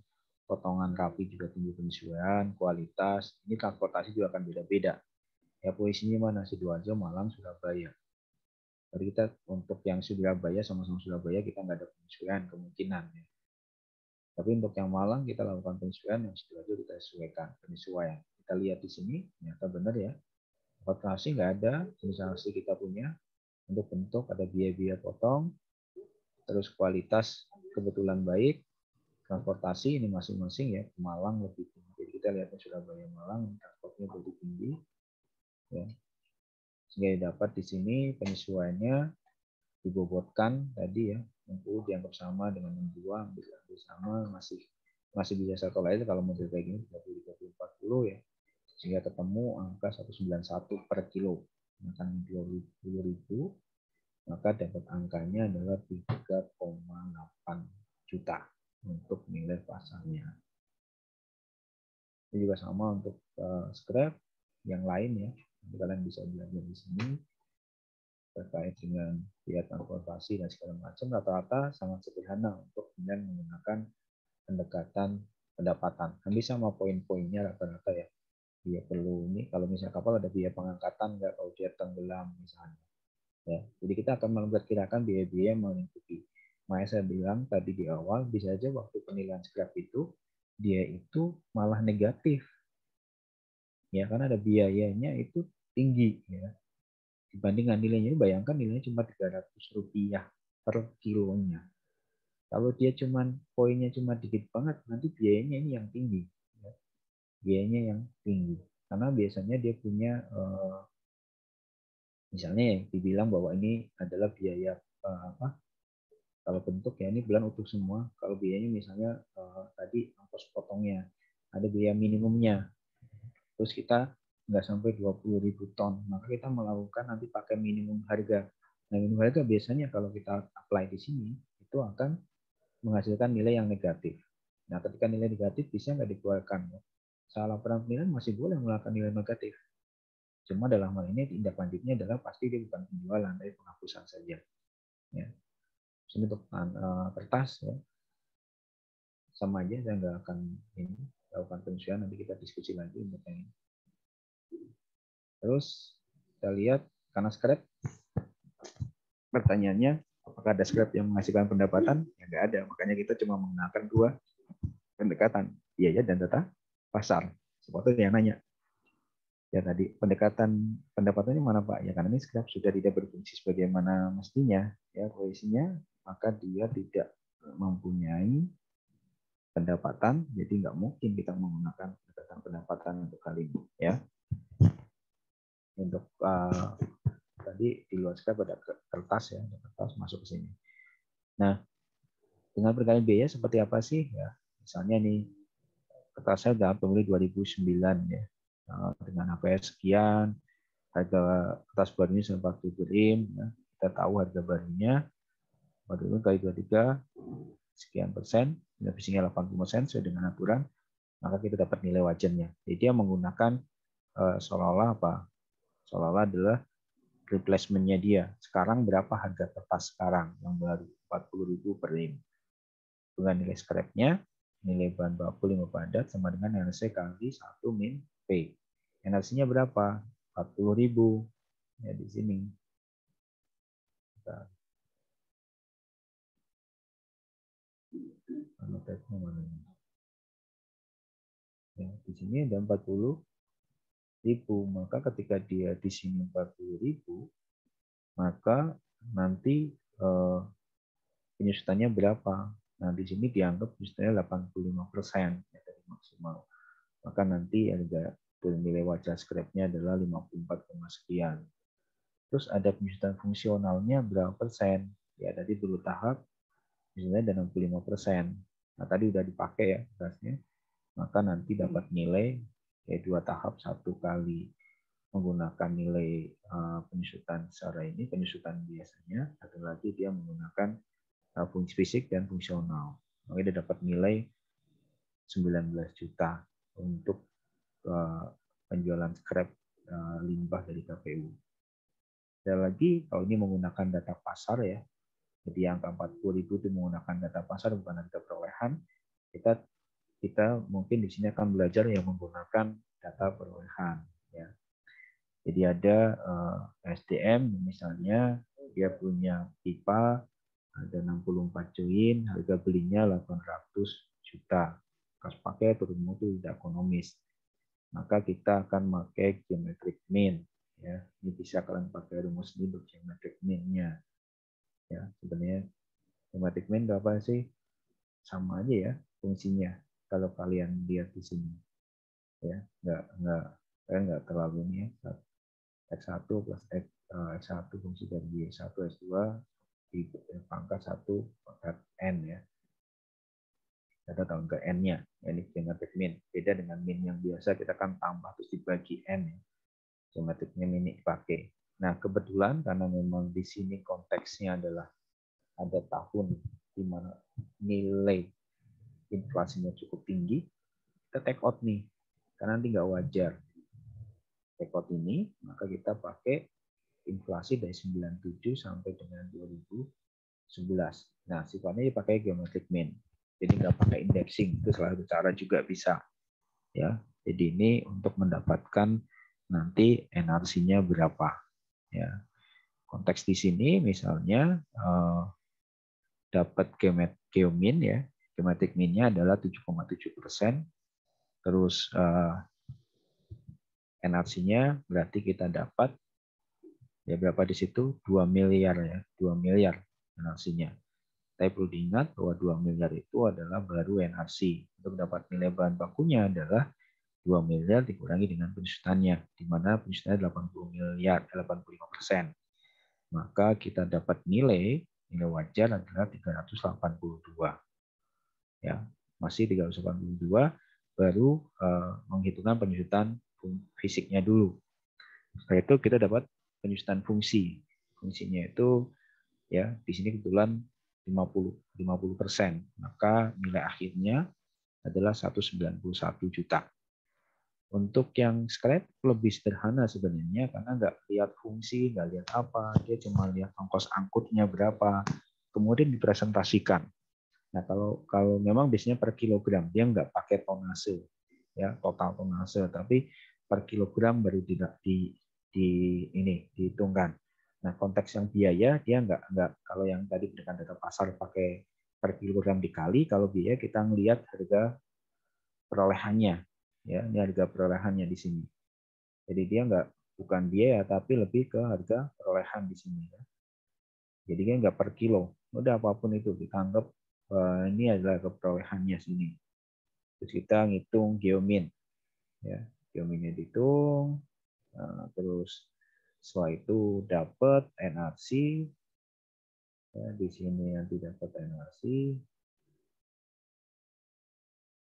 potongan rapi juga timbul penyesuaian, kualitas, ini transportasi juga akan beda-beda. Ya posisinya mana, Sidoarjo, Malang, Surabaya. Jadi kita untuk yang Surabaya sama-sama Surabaya kita nggak ada penyesuaian kemungkinan. Ya. Tapi untuk yang Malang kita lakukan penyesuaian, yang Sidoarjo kita sesuaikan penyesuaian. Kita lihat di sini, ternyata benar ya. Transportasi nggak ada, transaksi kita punya. Untuk bentuk ada biaya-biaya potong, terus kualitas kebetulan baik, transportasi ini masing-masing ya, Malang lebih tinggi. Jadi kita lihatnya Surabaya Malang transportnya lebih tinggi ya. Sehingga dapat di sini penyesuaiannya dibobotkan tadi ya, 60 dianggap sama dengan 62, ambil sama, masih bisa satu lain kalau model kayak gini 30, 30, 40 ya, sehingga ketemu angka 191 per kilo. Makan 20.000, maka dapat angkanya adalah 3,8 juta untuk nilai pasarnya. Ini juga sama untuk scrap yang lain ya. Kalian bisa belajar di sini terkait dengan biaya transportasi dan segala macam. Rata-rata sangat sederhana untuk kemudian menggunakan pendekatan pendapatan. Kami sama poin-poinnya rata-rata ya. Dia perlu ini kalau misalnya kapal ada biaya pengangkatan nggak kalau dia tenggelam misalnya. Ya, jadi kita akan memperkirakan biaya-biaya yang mengikuti. Makanya saya bilang tadi di awal bisa aja waktu penilaian scrap itu dia itu malah negatif. Ya, karena ada biayanya itu tinggi ya. Dibandingkan nilainya, bayangkan nilainya cuma Rp300 per kilonya. Kalau dia cuma poinnya cuma dikit banget, nanti biayanya ini yang tinggi. Ya. Biayanya yang tinggi. Karena biasanya dia punya misalnya yang dibilang bahwa ini adalah biaya apa? Kalau bentuk ya ini bulan utuh semua. Kalau biayanya misalnya tadi ongkos potongnya, ada biaya minimumnya. Terus kita nggak sampai 20.000 ton, maka kita melakukan nanti pakai minimum harga. Nah, minimum harga biasanya kalau kita apply di sini itu akan menghasilkan nilai yang negatif. Nah, ketika nilai negatif bisa nggak dikeluarkan. Salah laporan penilaian masih boleh melakukan nilai negatif. Cuma dalam hal ini tindak lanjutnya adalah pasti dia bukan penjualan, tapi penghapusan saja. Ya. Sini untuk kertas ya. Sama aja saya nggak akan ini lakukan penyesuaian, nanti kita diskusi lagi untuk ini. Terus kita lihat karena scrap, pertanyaannya apakah ada scrap yang menghasilkan pendapatan? Ya nggak ada, makanya kita cuma menggunakan dua pendekatan, biaya dan data pasar. Seperti yang nanya. Ya tadi pendekatan pendapatannya mana Pak? Ya karena ini scrap sudah tidak berfungsi sebagaimana mestinya, ya posisinya, maka dia tidak mempunyai pendapatan, jadi nggak mungkin kita menggunakan pendekatan pendapatan untuk kali ini, ya. Untuk tadi di luar scrap ada kertas ya, ada kertas masuk ke sini. Nah, dengan perkalian biaya seperti apa sih? Ya, misalnya nih kertasnya dalam pemilu 2009 ya. Dengan HPS sekian, harga kertas barunya 40 gram, ya. Kita tahu harga barunya, baru kali 23 sekian persen, efisiennya 80% sesuai dengan aturan, maka kita dapat nilai wajarnya. Jadi dia menggunakan seolah-olah apa? Seolah-olah adalah replacement-nya dia. Sekarang berapa harga kertas sekarang yang baru? 40.000 per rim. Dengan nilai scrap-nya, nilai bahan baku limbah padat sama dengan NRC kali 1 min P. NRC-nya berapa? 40.000. Ya di sini. Ya, di sini ada 40.000. Maka ketika dia di sini 40.000, maka nanti penyusutannya berapa? Nah, di sini dianggap penyusutannya 85% ya, dari maksimal. Maka nanti harga nilai wajar scrap-nya adalah 54, sekian. Terus ada penyusutan fungsionalnya berapa persen? Ya, tadi dulu tahap misalnya ada 65%. Nah, tadi udah dipakai ya kertasnya. Maka nanti dapat nilai ya 2 tahap 1 kali menggunakan nilai penyusutan secara ini, penyusutan biasanya, satu lagi dia menggunakan fungsi fisik dan fungsional. Maka dia dapat nilai 19 juta untuk penjualan scrap limbah dari KPU. Ada lagi, kalau ini menggunakan data pasar ya, jadi angka 40.000 itu menggunakan data pasar bukan data perolehan. Kita mungkin di sini akan belajar yang menggunakan data perolehan. Ya. Jadi ada SDM misalnya dia punya pipa ada 64 join, harga belinya 800 juta. Kas pakai turun mutu tidak ekonomis. Maka kita akan pakai geometric mean. Ya, ini bisa kalian pakai rumus ini untuk geometric mean-nya. Ya, sebenarnya geometric mean berapa sih? Sama aja ya. fungsinya kalau kalian lihat di sini. Ya, nggak terlalu ini ya. X1 plus X1 fungsi dari Y1 S2 di pangkat 1 pangkat N ya. Kita tahun ke N-nya. Ini geometric mean. Beda dengan mean yang biasa kita kan tambah terus dibagi N ya. Geometric mean ini dipakai. Nah, kebetulan karena memang di sini konteksnya adalah ada tahun di mana nilai inflasinya cukup tinggi, kita take out nih. Karena nanti nggak wajar. Take out ini, maka kita pakai inflasi dari 97 sampai dengan 2011. Nah, sifatnya dipakai geometric mean. Jadi nggak pakai indexing. Itu salah satu cara juga bisa. Ya, jadi ini untuk mendapatkan nanti NRC-nya berapa. Ya, konteks di sini misalnya dapat geomin ya, geometric mean-nya adalah 7,7%. Terus NRC-nya berarti kita dapat ya berapa di situ? 2 miliar ya, 2 miliar NRC-nya. Tapi perlu diingat bahwa 2 miliar itu adalah baru NRC. Untuk dapat nilai bahan bakunya adalah 2 miliar dikurangi dengan penyusutannya, di mana penyusutannya 80 miliar, 85%. Maka kita dapat nilai wajar adalah 382. Ya, masih 382 baru menghitungkan penyusutan fisiknya dulu. Setelah itu kita dapat penyusutan fungsi. Fungsinya itu ya di sini kebetulan 50%. Maka nilai akhirnya adalah 191 juta. Untuk yang scrap lebih sederhana sebenarnya karena nggak lihat fungsi, nggak lihat apa, dia cuma lihat ongkos angkutnya berapa, kemudian dipresentasikan. Nah kalau memang biasanya per kilogram dia nggak pakai tonase, ya total tonase, tapi per kilogram baru tidak dihitungkan. Nah konteks yang biaya dia nggak kalau yang tadi berdasarkan data pasar pakai per kilogram dikali, kalau biaya kita ngelihat harga perolehannya. Ya, ini harga perolehannya di sini. Jadi dia bukan biaya tapi lebih ke harga perolehan di sini. Ya. Jadi dia nggak per kilo. Udah apapun itu kita anggap ini adalah perolehannya sini. Terus kita ngitung geomin. Ya, geominnya dihitung. Terus setelah itu dapat NRC. Ya, di sini nanti dapat NRC.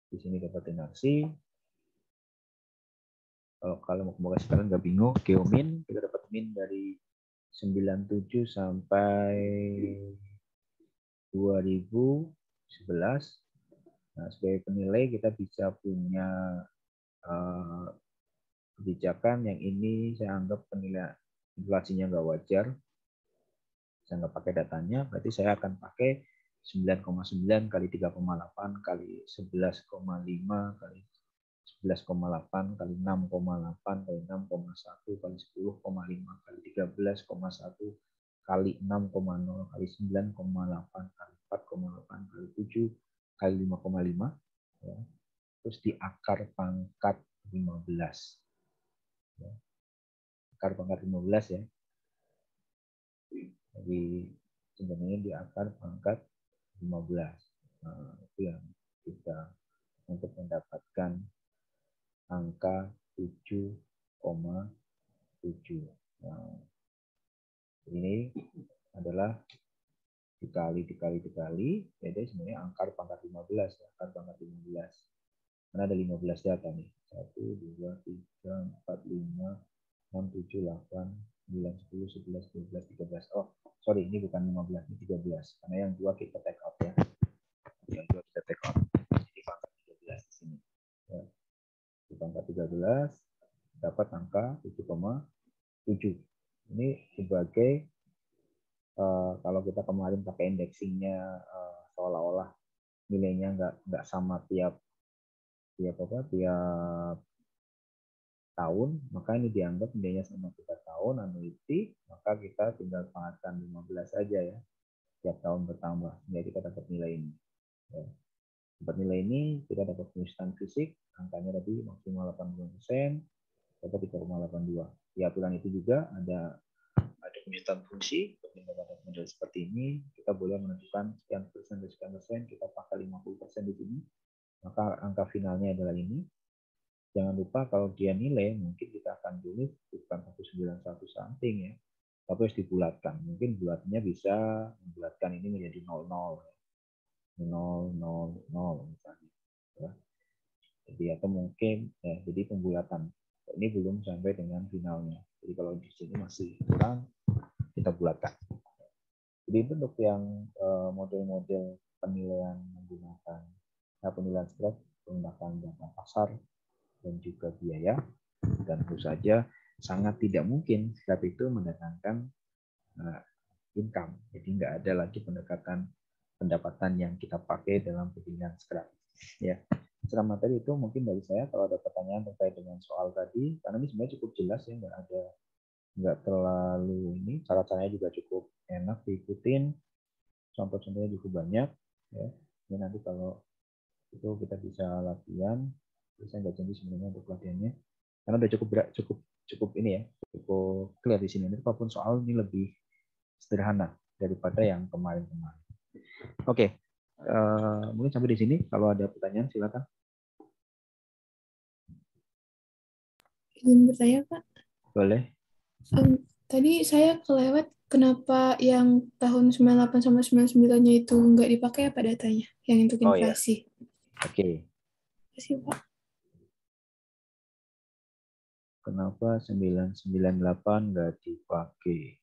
Di sini dapat NRC. Kalau mau sekarang nggak bingung, geomin kita dapat min dari 97 sampai 2011. Nah, sebagai penilai kita bisa punya kebijakan yang ini saya anggap penilaian inflasinya nggak wajar. Saya nggak pakai datanya, berarti saya akan pakai 9,9 kali 3,8 kali 11,5 kali 11,8 kali 6,8 kali 6,1 kali 10,5 kali 13,1 kali 6,0 kali 9,8 kali 4,8 kali 7 kali 5,5 ya. Terus di akar pangkat 15 ya. Akar pangkat 15 ya. Jadi sebenarnya di akar pangkat 15. Nah, itu yang kita untuk mendapatkan angka 7,7. Nah, ini adalah dikali, jadi sebenarnya angka pangkat 15. Angka pangkat 15. Karena ada 15 data nih. 1, 2, 3, 4, 5, 6, 7, 8, 9, 10, 11, 12, 13. Oh, sorry, ini bukan 15, ini 13. Karena yang dua kita take out ya. Yang dua kita take out. Jadi pangkat 13 di sini. Ya. Di pangkat 13 dapat angka 7,7. Ini sebagai kalau kita kemarin pakai indexingnya seolah-olah nilainya nggak sama tiap tahun, maka ini dianggap nilainya sama tiap tahun annuity, maka kita tinggal pangkatkan 15 saja ya, tiap tahun bertambah sehingga kita dapat nilai ini. Ya. Dapat nilai ini kita dapat penyusutan fisik, angkanya tadi maksimal 80%, dapat 3,82. Di aturan itu juga ada penyusutan fungsi untuk mendapatkan model seperti ini. Kita boleh menentukan sekian persen, kita pakai 50% di sini. maka angka finalnya adalah ini. Jangan lupa kalau dia nilai, mungkin kita akan tulis bukan 191 something ya, tapi harus dibulatkan. Mungkin bulatnya bisa membulatkan ini menjadi 00, 000 misalnya. Ya. Jadi atau mungkin ya, jadi pembulatan. Ini belum sampai dengan finalnya. Jadi kalau di sini masih kurang, kita bulatkan. Jadi itu untuk yang model-model penilaian menggunakan penilaian spread menggunakan data pasar dan juga biaya. Dan tentu saja sangat tidak mungkin spread itu mendatangkan income. Jadi nggak ada lagi pendapatan yang kita pakai dalam penilaian spread. Ya, secara materi itu mungkin dari saya. Kalau ada pertanyaan terkait dengan soal tadi, karena ini sebenarnya cukup jelas ya, nggak terlalu ini, cara-caranya juga cukup enak diikutin, contoh-contohnya juga banyak ya. Ini nanti kalau itu kita bisa latihan, saya nggak janji sebenarnya untuk latihannya karena udah cukup ini ya, cukup clear di sini. Ini apapun soal ini lebih sederhana daripada yang kemarin-kemarin. Oke, mungkin sampai di sini. Kalau ada pertanyaan silakan. Izin bertanya, Pak. Boleh. Tadi saya kelewat kenapa yang tahun 98 sama 99-nya itu nggak dipakai apa datanya, yang untuk inflasi. Oh, ya. Oke. Terima kasih, Pak. Kenapa 998 nggak dipakai?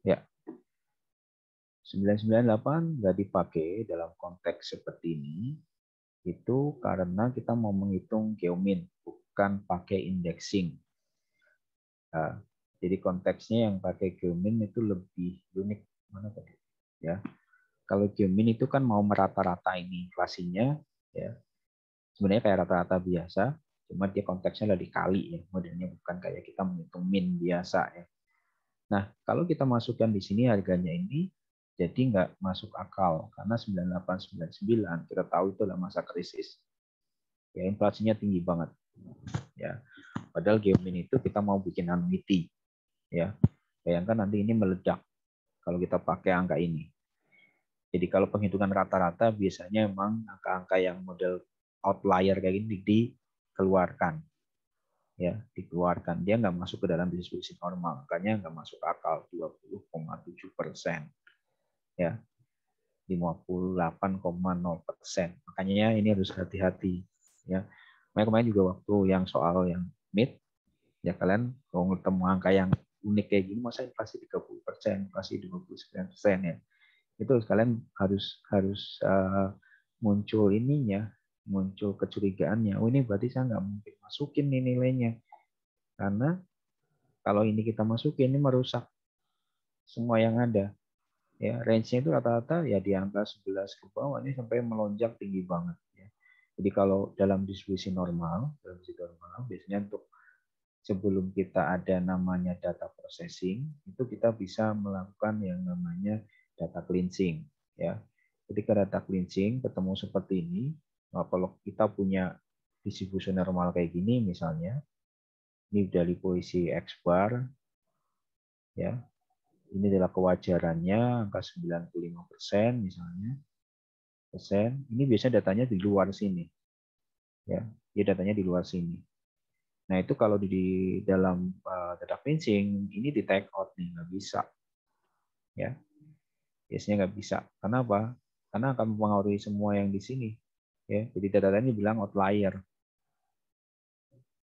Ya. 998 nggak dipakai dalam konteks seperti ini, itu karena kita mau menghitung geomin, bukan pakai indexing. Nah, jadi konteksnya yang pakai geomin itu lebih unik. Mana tadi? Ya. Kalau geomin itu kan mau merata-rata ini inflasinya, ya. Sebenarnya kayak rata-rata biasa, cuma dia konteksnya lebih kali ya, modelnya bukan kayak kita menghitung min biasa ya. Nah, kalau kita masukkan di sini harganya ini, jadi nggak masuk akal karena 9899 kita tahu itu adalah masa krisis. Ya, inflasinya tinggi banget. Ya, padahal geomin itu kita mau bikin annuity. Ya, bayangkan nanti ini meledak kalau kita pakai angka ini. Jadi kalau penghitungan rata-rata biasanya memang angka-angka yang model outlier kayak gini dikeluarkan. Ya, dikeluarkan. Dia nggak masuk ke dalam distribusi normal, makanya nggak masuk akal 20,7%. Ya, 58,0%. Makanya ini harus hati-hati. Ya, kemarin juga waktu yang soal yang mid, ya kalian kalau ketemu angka yang unik kayak gini, masa inflasi 30%, inflasi 29% ya. Itu kalian harus muncul ininya, muncul kecurigaannya. Oh ini berarti saya nggak mungkin masukin nih nilainya. Karena kalau ini kita masukin, ini merusak semua yang ada. Ya, range-nya itu rata-rata ya di angka 11 ke bawah, ini sampai melonjak tinggi banget. Ya. Jadi kalau dalam distribusi normal, biasanya untuk sebelum kita ada namanya data processing, itu kita bisa melakukan yang namanya data cleansing. Ya. Ketika data cleansing ketemu seperti ini, kalau kita punya distribusi normal kayak gini misalnya, ini dari posisi X bar, ya, ini adalah kewajarannya angka 95% misalnya, ini biasanya datanya di luar sini, ya, dia datanya di luar sini. Nah itu kalau di dalam data cleansing ini di take out nih, nggak bisa, ya, biasanya nggak bisa. Kenapa? Karena akan mempengaruhi semua yang di sini, ya. Jadi data-datanya bilang outlier.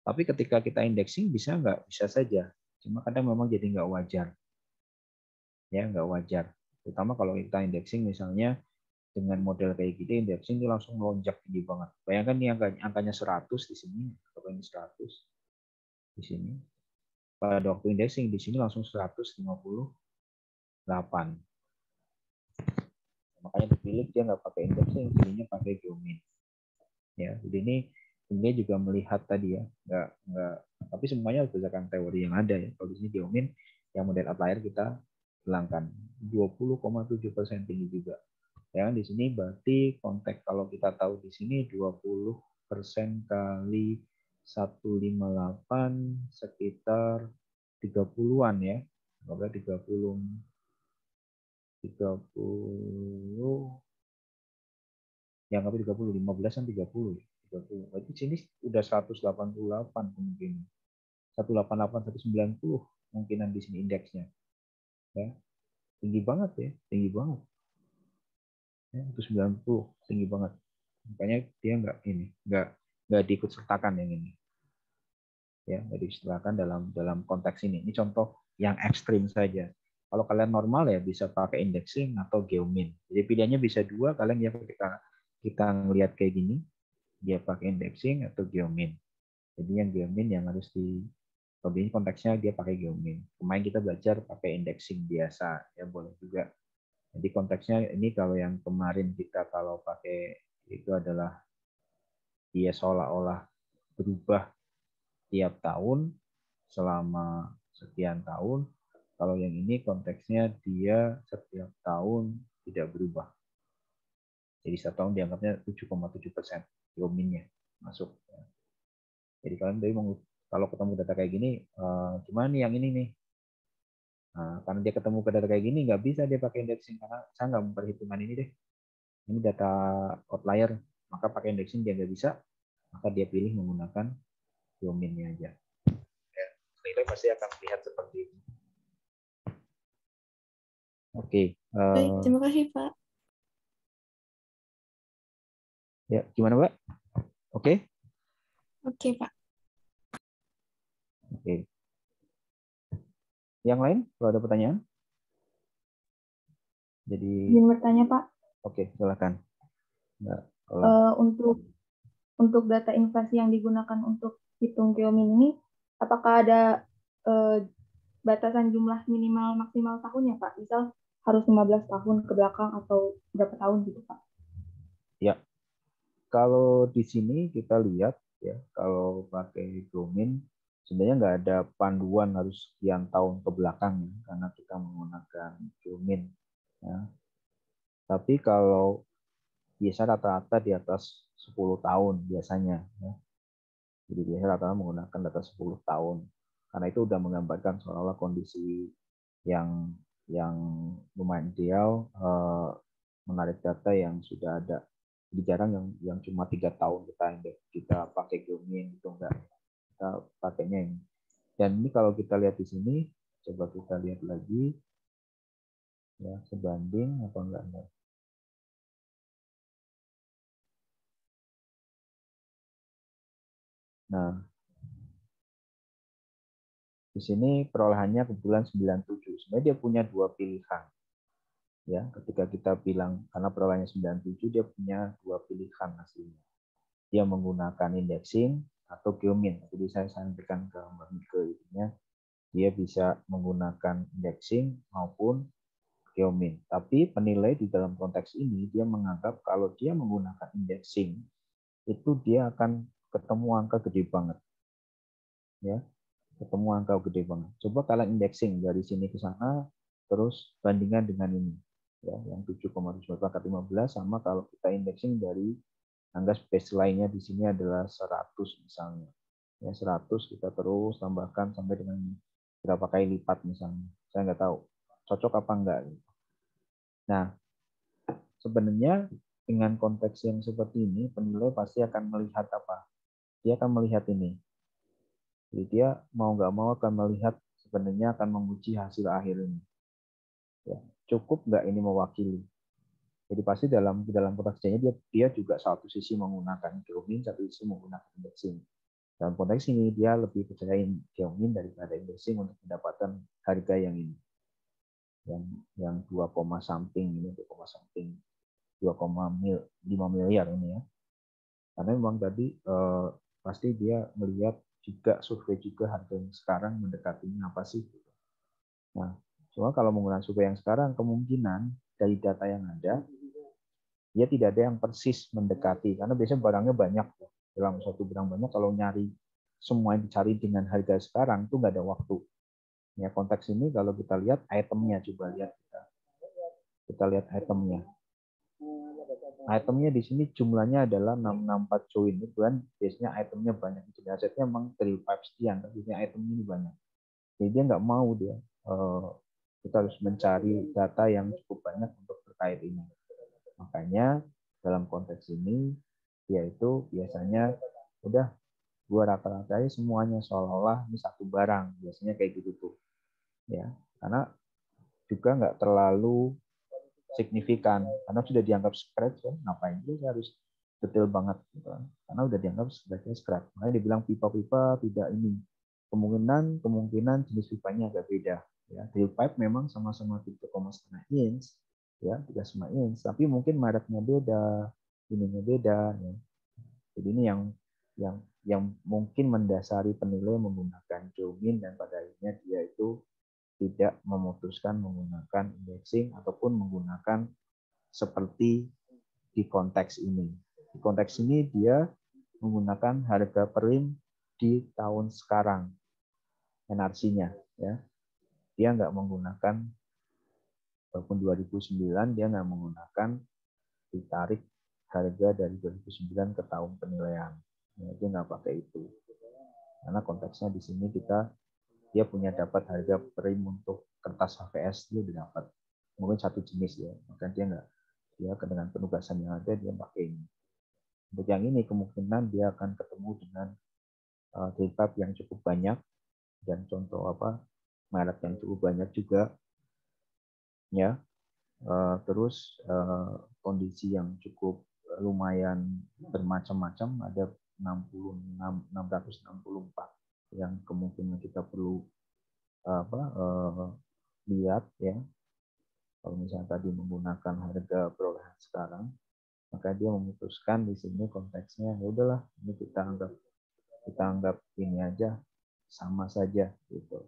Tapi ketika kita indexing bisa nggak? Bisa saja. Cuma kadang memang jadi nggak wajar. Ya, nggak wajar. Terutama kalau kita indexing misalnya dengan model kayak gitu, indexing itu langsung melonjak tinggi banget. Bayangkan nih angkanya 100 di sini, atau ini 100 di sini. Pada waktu indexing di sini langsung 158. Makanya dipilih dia nggak pakai indexing, pilihnya pakai geomin. Ya, jadi ini juga melihat tadi ya, nggak, tapi semuanya berdasarkan teori yang ada ya. Kalau di sini geomin yang model outlier kita hilangkan, 20,7% tinggi juga. Ya, di sini berarti konteks kalau kita tahu di sini 20% kali 158 sekitar 30-an ya. Anggaplah 30 yang apa 30 15-an 30 ya. 30. Berarti sini udah 188 kemungkinan. 188 190 kemungkinan di sini indeksnya. Ya. Tinggi banget ya, tinggi banget. Ya, 190 tinggi banget. Makanya dia nggak diikut sertakan yang ini. Ya, nggak disertakan dalam konteks ini. Ini contoh yang ekstrim saja. Kalau kalian normal ya bisa pakai indexing atau geomin. Jadi pilihannya bisa dua, kalian ya kita ngelihat kayak gini, dia pakai indexing atau geomin. Jadi yang geomin yang harus kalau ini konteksnya dia pakai geomin. Kemarin kita belajar pakai indexing biasa, ya boleh juga. Jadi konteksnya ini kalau yang kemarin kita kalau pakai itu adalah dia seolah-olah berubah tiap tahun selama sekian tahun. Kalau yang ini konteksnya dia setiap tahun tidak berubah. Jadi satu tahun dianggapnya 7,7% geominnya masuk. Jadi kalian dari kalau ketemu data kayak gini, gimana nih yang ini nih? Nah, karena dia ketemu ke data kayak gini, nggak bisa dia pakai indexing karena saya nggak memperhitungkan ini deh. Ini data outlier, maka pakai indexing dia nggak bisa, maka dia pilih menggunakan geominnya aja. Ya, nilai pasti akan terlihat seperti itu. Oke. Baik, terima kasih Pak. Ya, gimana Mbak? Oke? Oke Pak. Oke. Yang lain, kalau ada pertanyaan? Jadi. Ingin bertanya Pak. Oke, silakan. Mbak, untuk data inflasi yang digunakan untuk hitung geomin ini, apakah ada batasan jumlah minimal maksimal tahunnya Pak? Misal harus 15 tahun ke belakang atau berapa tahun gitu Pak? Ya, kalau di sini kita lihat ya, kalau pakai geomin sebenarnya nggak ada panduan harus sekian tahun ke belakang ya, karena kita menggunakan geomin. Ya. Tapi kalau biasa rata-rata di atas 10 tahun biasanya. Ya. Jadi biasanya rata-rata menggunakan data 10 tahun. Karena itu udah menggambarkan seolah-olah kondisi yang lumayan ideal, menarik data yang sudah ada. Jadi jarang yang cuma 3 tahun kita pakai geomin gitu, enggak. Kita pakainya ini. Dan ini kalau kita lihat di sini, coba kita lihat lagi, ya sebanding apa enggak. Nah, di sini perolehannya kebetulan 97. Sebenarnya dia punya dua pilihan. Ya, ketika kita bilang karena perolehannya 97, dia punya dua pilihan hasilnya. Dia menggunakan indexing atau geomin. Jadi saya sampaikan ke Mbak Mika intinya, dia bisa menggunakan indexing maupun geomin. Tapi penilai di dalam konteks ini dia menganggap kalau dia menggunakan indexing itu dia akan ketemu angka gede banget. Ya, ketemu angka gede banget. Coba kalian indexing dari sini ke sana, terus bandingkan dengan ini. Ya, yang 7,7 pangkat 15 sama kalau kita indexing dari angka baseline-nya di sini adalah 100 misalnya. Ya, 100 kita terus tambahkan sampai dengan berapa kali lipat misalnya. Saya nggak tahu. Cocok apa enggak. Nah, sebenarnya dengan konteks yang seperti ini, penilai pasti akan melihat apa? Dia akan melihat ini. Jadi dia mau nggak mau akan melihat sebenarnya akan menguji hasil akhir ini. Ya, cukup nggak ini mewakili? Jadi pasti dalam konteksnya dia juga satu sisi menggunakan geomin, satu sisi menggunakan indexing. Dalam konteks ini dia lebih percaya geomin daripada indexing untuk mendapatkan harga yang ini. Yang 2, something ini 2,5 miliar ini ya. Karena memang tadi pasti dia melihat juga survei juga harga yang sekarang mendekatinya apa sih. Nah, cuma kalau menggunakan survei yang sekarang kemungkinan dari data yang ada dia tidak ada yang persis mendekati karena biasanya barangnya banyak dalam satu barang banyak, kalau nyari semua yang dicari dengan harga sekarang itu nggak ada waktu. Ya, konteks ini kalau kita lihat itemnya, coba lihat kita lihat itemnya. Itemnya di sini jumlahnya adalah 664 join. Itu kan biasanya itemnya banyak. Jadi asetnya memang 35 sekian, tapi biasanya itemnya ini banyak. Jadi dia nggak mau dia. Kita harus mencari data yang cukup banyak untuk terkait ini. Makanya dalam konteks ini dia itu biasanya udah gua rata-ratain semuanya seolah-olah ini satu barang. Biasanya kayak gitu tuh. Ya, karena juga nggak terlalu signifikan karena sudah dianggap scratch ya, ngapain juga harus detail banget gitu kan. Karena udah dianggap sebagai scratch. Makanya dibilang pipa-pipa tidak ini. Kemungkinan jenis pipanya agak beda ya. Drill pipe memang sama-sama 3,5 inch ya, 3,5 inch, tapi mungkin mereknya beda, ininya beda ya. Jadi ini yang mungkin mendasari penilai menggunakan Jomin dan pada akhirnya dia itu tidak memutuskan menggunakan indexing ataupun menggunakan seperti di konteks ini. Di konteks ini dia menggunakan harga per rim di tahun sekarang, NRC-nya. Ya. Dia nggak menggunakan, walaupun 2009, dia nggak menggunakan ditarik harga dari 2009 ke tahun penilaian. Ya, dia nggak pakai itu. Karena konteksnya di sini dia punya dapat harga per rim untuk kertas HVS, dia udah dapat. Mungkin satu jenis ya, maka dia nggak, dia dengan penugasan yang ada dia pakai ini. Untuk yang ini kemungkinan dia akan ketemu dengan drill pipe yang cukup banyak dan contoh merek yang cukup banyak juga ya. Terus kondisi yang cukup lumayan bermacam-macam, ada 664 yang kemungkinan kita perlu lihat ya. Kalau misalnya tadi menggunakan harga perolehan sekarang, maka dia memutuskan di sini konteksnya ya udahlah, ini kita anggap ini aja sama saja gitu.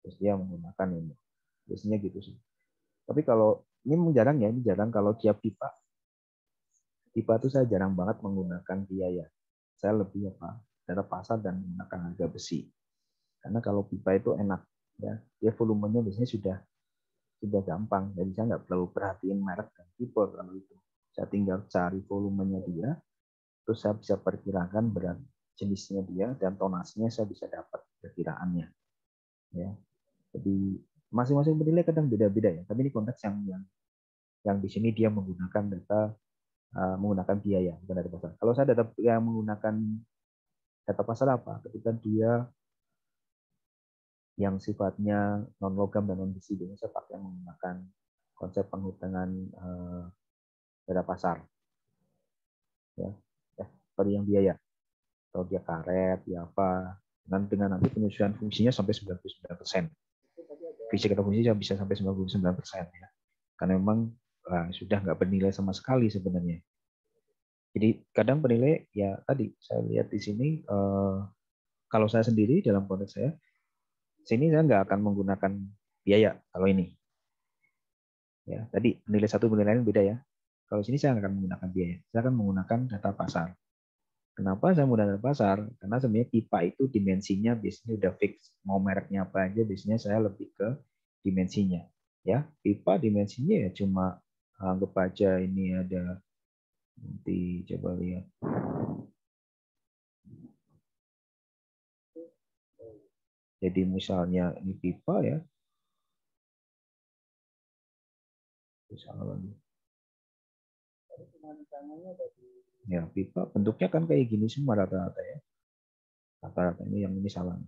Terus dia menggunakan ini. Biasanya gitu sih. Tapi kalau ini jarang ya, ini jarang kalau dia pipa. Pipa itu saya jarang banget menggunakan biaya. Saya lebih data pasar dan menggunakan harga besi. Karena kalau pipa itu enak ya, dia volumenya biasanya sudah gampang. Jadi saya nggak perlu perhatiin merek dan tipe kalau itu. Saya tinggal cari volumenya dia, terus saya bisa perkirakan berat jenisnya dia dan tonasenya saya bisa dapat perkiraannya. Ya, jadi masing-masing penilai kadang beda-beda ya. Tapi ini konteks yang di sini dia menggunakan menggunakan biaya bukan data pasar. Kalau saya yang menggunakan data pasar apa? Ketika dia yang sifatnya non logam dan non besi, biasanya saya pakai menggunakan konsep penghitungan data pasar. Ya, sorry yang biaya. Kalau dia karet, dia apa, dengan nanti penyesuaian fungsinya sampai 99%. Fisik atau fungsi bisa sampai 99% ya. Karena memang sudah nggak bernilai sama sekali sebenarnya. Jadi kadang penilai ya tadi saya lihat di sini kalau saya sendiri dalam konteks saya, sini saya nggak akan menggunakan biaya kalau ini. Ya tadi penilai satu penilaian beda ya. Kalau sini saya nggak akan menggunakan biaya, saya akan menggunakan data pasar. Kenapa saya menggunakan data pasar? Karena sebenarnya pipa itu dimensinya biasanya udah fix. Mau mereknya apa aja, biasanya saya lebih ke dimensinya. Ya, pipa dimensinya ya cuma anggap aja ini ada, nanti coba lihat. Jadi misalnya ini pipa ya. Misalnya ya pipa bentuknya kan kayak gini semua rata-rata ya. Rata-rata ini salah.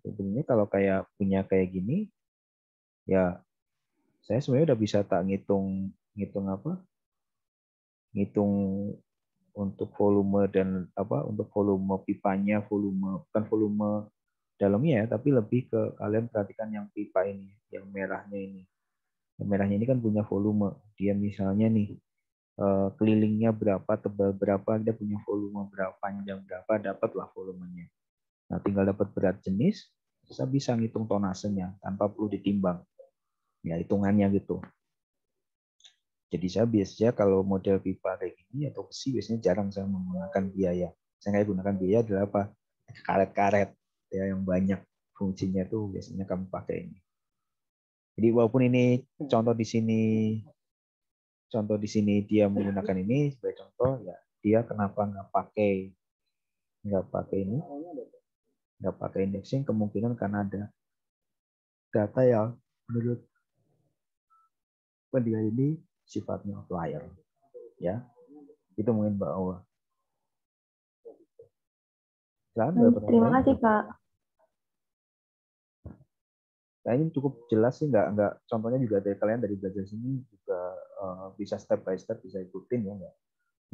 Sebenarnya kalau kayak punya kayak gini, ya saya sebenarnya udah bisa tak ngitung untuk volume dan untuk volume pipanya, bukan volume dalamnya ya, tapi lebih ke kalian perhatikan yang pipa ini, yang merahnya ini. Yang merahnya ini kan punya volume. Dia misalnya nih kelilingnya berapa, tebal berapa, dia punya volume berapa, panjang berapa, dapatlah volumenya. Nah, tinggal dapat berat jenis, saya bisa ngitung tonasenya tanpa perlu ditimbang. Ya, hitungannya gitu. Jadi saya biasanya kalau model pipa kayak gini atau besi biasanya jarang saya menggunakan biaya. Saya nggak gunakan biaya adalah karet-karet ya yang banyak fungsinya tuh biasanya kamu pakai ini. Jadi walaupun ini contoh di sini dia menggunakan ini sebagai contoh ya, dia kenapa nggak pakai ini? nggak pakai indexing, kemungkinan karena ada data yang menurut penilaian ini sifatnya outlier. Ya, itu mungkin Mbak Awa. Terima kasih, Pak. Nah, ini cukup jelas sih, nggak contohnya juga dari kalian dari belajar sini juga bisa step by step bisa ikutin ya,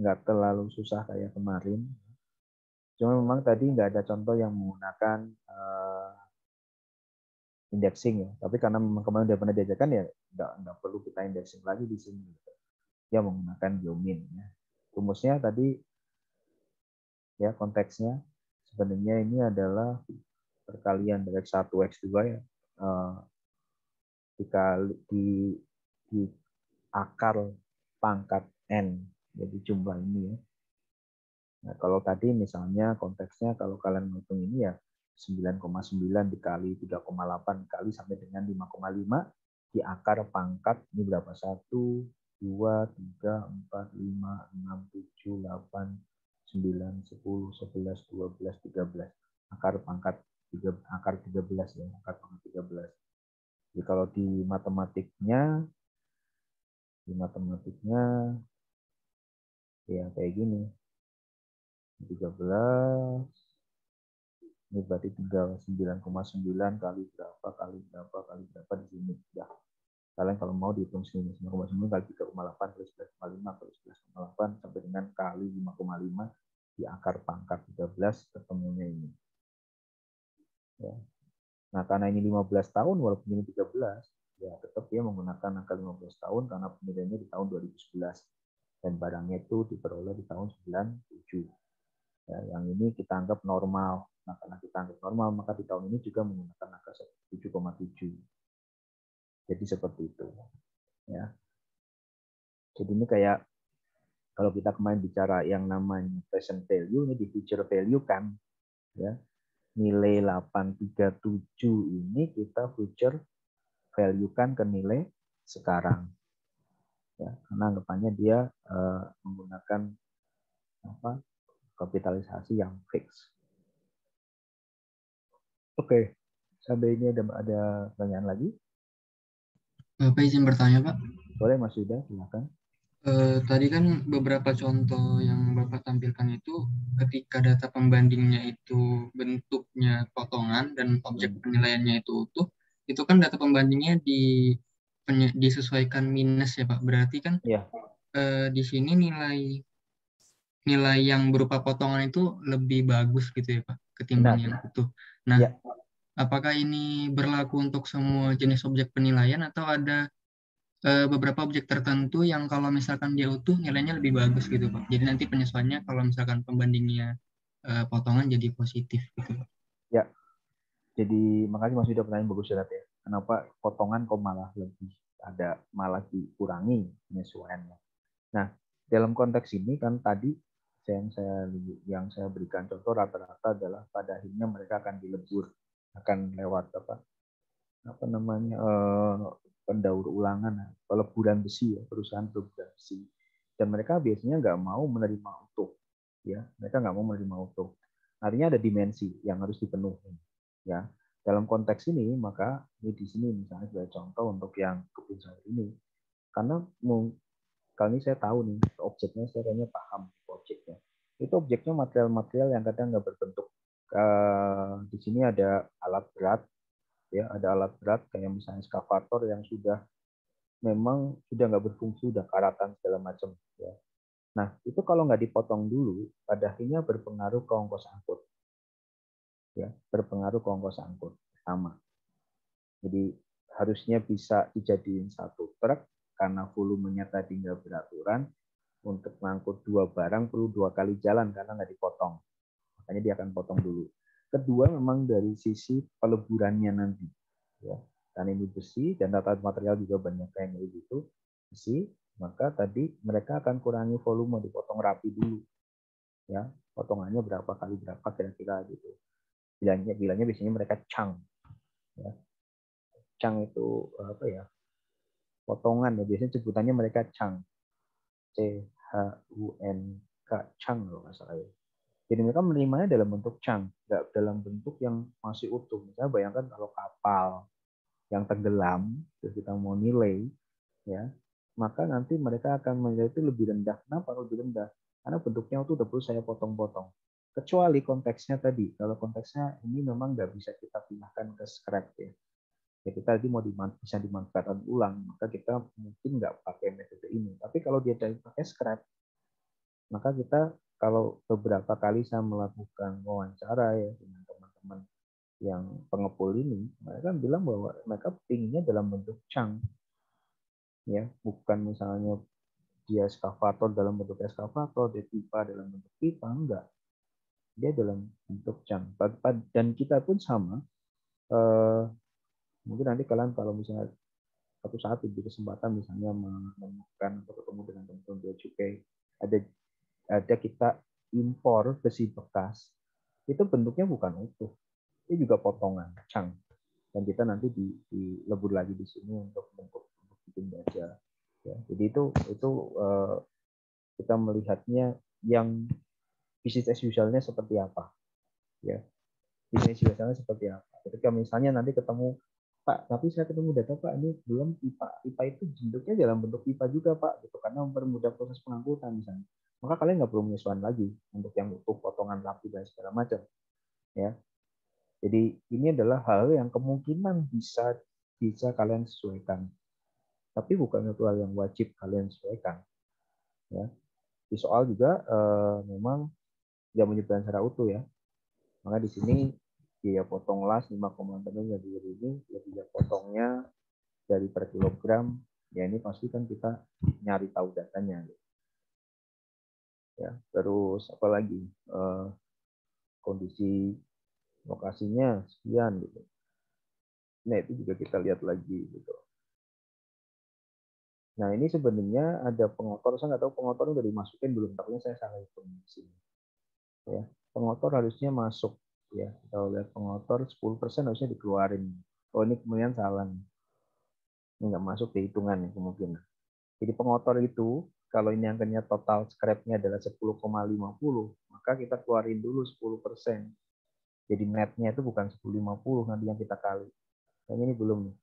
nggak terlalu susah kayak kemarin. Cuma memang tadi nggak ada contoh yang menggunakan indexing ya. Tapi karena memang kemarin udah pernah diajarkan ya, nggak perlu kita indexing lagi di sini. Ya menggunakan geomin ya. Rumusnya tadi ya konteksnya sebenarnya ini adalah perkalian dari X1 X2 ya. Di akar pangkat N. Jadi jumlah ini ya. Nah, kalau tadi misalnya konteksnya kalau kalian menghitung ini ya 9,9 dikali 3,8 kali sampai dengan 5,5 di akar pangkat ini berapa? 1, 2, 3, 4, 5, 6, 7, 8, 9, 10, 11, 12, 13. Akar pangkat akar 13 ya, akar pangkat 13. Jadi kalau di matematiknya ya kayak gini. 13 ini berarti 9,9 kali berapa di sini ya. Kalian kalau mau dihitung sini 9,9 kali 3,8 kali 11,5 kali 11,8 sampai dengan kali 5,5 di akar pangkat 13 ketemunya ini. Ya. Nah, karena ini 15 tahun walaupun ini 13, ya tetap dia menggunakan angka 15 tahun karena penilaiannya di tahun 2011 dan barangnya itu diperoleh di tahun 97. Ya, yang ini kita anggap normal. Nah, karena kita anggap normal, maka di tahun ini juga menggunakan angka 7,7. Jadi seperti itu. Ya. Jadi ini kayak kalau kita kemarin bicara yang namanya present value, ini di future value kan. Ya. Nilai 837 ini kita future value kan ke nilai sekarang. Ya, karena anggapannya dia menggunakan kapitalisasi yang fix. Oke, sampai ini ada pertanyaan lagi? Bapak izin bertanya, Pak. Boleh Mas Yuda, silakan. Tadi kan beberapa contoh yang Bapak tampilkan itu ketika data pembandingnya itu bentuknya potongan dan objek penilaiannya itu utuh, itu kan data pembandingnya disesuaikan minus ya Pak. Berarti kan Ya. Di sini nilai yang berupa potongan itu lebih bagus gitu ya Pak ketimbang Benar. yang utuh. Nah, Ya. apakah ini berlaku untuk semua jenis objek penilaian atau ada beberapa objek tertentu yang kalau misalkan dia utuh nilainya lebih bagus gitu Pak. Jadi nanti penyesuaiannya kalau misalkan pembandingnya potongan jadi positif gitu Pak. Ya. Jadi makasih Mas Yuda pertanyaan bagus banget ya. Kenapa potongan kok malah dikurangi penyesuaiannya. Nah, dalam konteks ini kan tadi yang saya berikan contoh rata-rata adalah pada akhirnya mereka akan dilebur, akan lewat pendaur ulangan, peleburan besi ya, perusahaan peleburan besi. Dan mereka biasanya nggak mau menerima utuh, ya, mereka nggak mau menerima utuh. Artinya ada dimensi yang harus dipenuhi, ya. Dalam konteks ini maka ini di sini misalnya sebagai contoh untuk yang kebun sayur ini, karena kali ini saya tahu nih objeknya, saya kayaknya paham objeknya. Itu objeknya material-material yang kadang nggak berbentuk. Di sini ada alat berat, ya ada alat berat kayak misalnya eskavator yang memang sudah nggak berfungsi, sudah karatan segala macam. Ya. Nah itu kalau nggak dipotong dulu, pada akhirnya berpengaruh ke ongkos angkut. Ya, berpengaruh ke ongkos angkut sama. Jadi harusnya bisa dijadiin satu truk karena volumenya tadi nggak beraturan. Untuk mengangkut 2 barang perlu 2 kali jalan karena nggak dipotong. Makanya dia akan potong dulu. Kedua memang dari sisi peleburannya nanti. Ya. Karena ini besi dan data material juga banyak yang gitu. Besi, maka tadi mereka akan kurangi volume, dipotong rapi dulu. Ya, potongannya berapa kali berapa kira-kira gitu. Bilangnya biasanya mereka chunk. Ya. Chunk itu apa ya? Potongan ya, biasanya sebutannya mereka chunk. CHUNK, chunk kalau nggak salah ya. Jadi mereka menerimanya dalam bentuk chunk, nggak dalam bentuk yang masih utuh. Misalnya bayangkan kalau kapal yang tenggelam, terus kita mau nilai, ya, maka nanti mereka akan menilai itu lebih rendah. Kenapa lebih rendah? Karena bentuknya itu udah perlu saya potong-potong. Kecuali konteksnya tadi, kalau konteksnya ini memang nggak bisa kita pindahkan ke scrap ya. Ya kita tadi mau bisa dimanfaatkan ulang, maka kita mungkin nggak pakai metode ini. Tapi kalau dia pakai scrap, maka kita kalau beberapa kali saya melakukan wawancara ya dengan teman-teman yang pengepul ini, mereka bilang bahwa mereka pinginnya dalam bentuk chunk, ya, bukan misalnya dia eskavator dalam bentuk eskavator, dia pipa dalam bentuk pipa, enggak, dia dalam bentuk chunk. Dan kita pun sama. Mungkin nanti kalian kalau misalnya satu saat diberi kesempatan misalnya menemukan atau ketemu dengan teman-teman bea cukai, ada kita impor besi bekas, itu bentuknya bukan utuh, itu juga potongan chunk, dan kita nanti dilebur lagi di sini untuk bikin baja ya. Jadi itu kita melihatnya yang bisnis as usual-nya seperti apa ya, bisnis as usual-nya seperti apa. Ketika misalnya nanti ketemu, Pak, tapi saya ketemu data Pak, ini belum pipa itu bentuknya dalam bentuk pipa juga Pak, gitu, karena mempermudah proses pengangkutan misalnya. Maka kalian nggak perlu menyesuaikan lagi untuk yang utuh, potongan rapi dan segala macam, ya. Jadi ini adalah hal yang kemungkinan bisa kalian sesuaikan, tapi bukan satu hal yang wajib kalian sesuaikan, ya. Di soal juga memang dia menyebutkan secara utuh ya. Maka di sini biaya potong las 5,6 jadi ini ya, biaya potongnya dari per kilogram ya, ini pasti kan kita nyari tahu datanya ya. Terus apalagi kondisi lokasinya sekian gitu. Nah itu juga kita lihat lagi gitu. Nah ini sebenarnya ada pengotor, saya nggak tahu pengotor udah dimasukin belum, takutnya saya salah hitung di sini ya. Pengotor harusnya masuk ya, kalau lihat pengotor 10% harusnya dikeluarin. Oh ini kemudian salah nih, ini nggak masuk di hitungan nih kemungkinan. Jadi pengotor itu kalau ini angkanya total scrap-nya adalah 10,50, maka kita keluarin dulu 10%. Jadi net-nya itu bukan 10,50 nanti yang kita kali. Yang ini belum nih.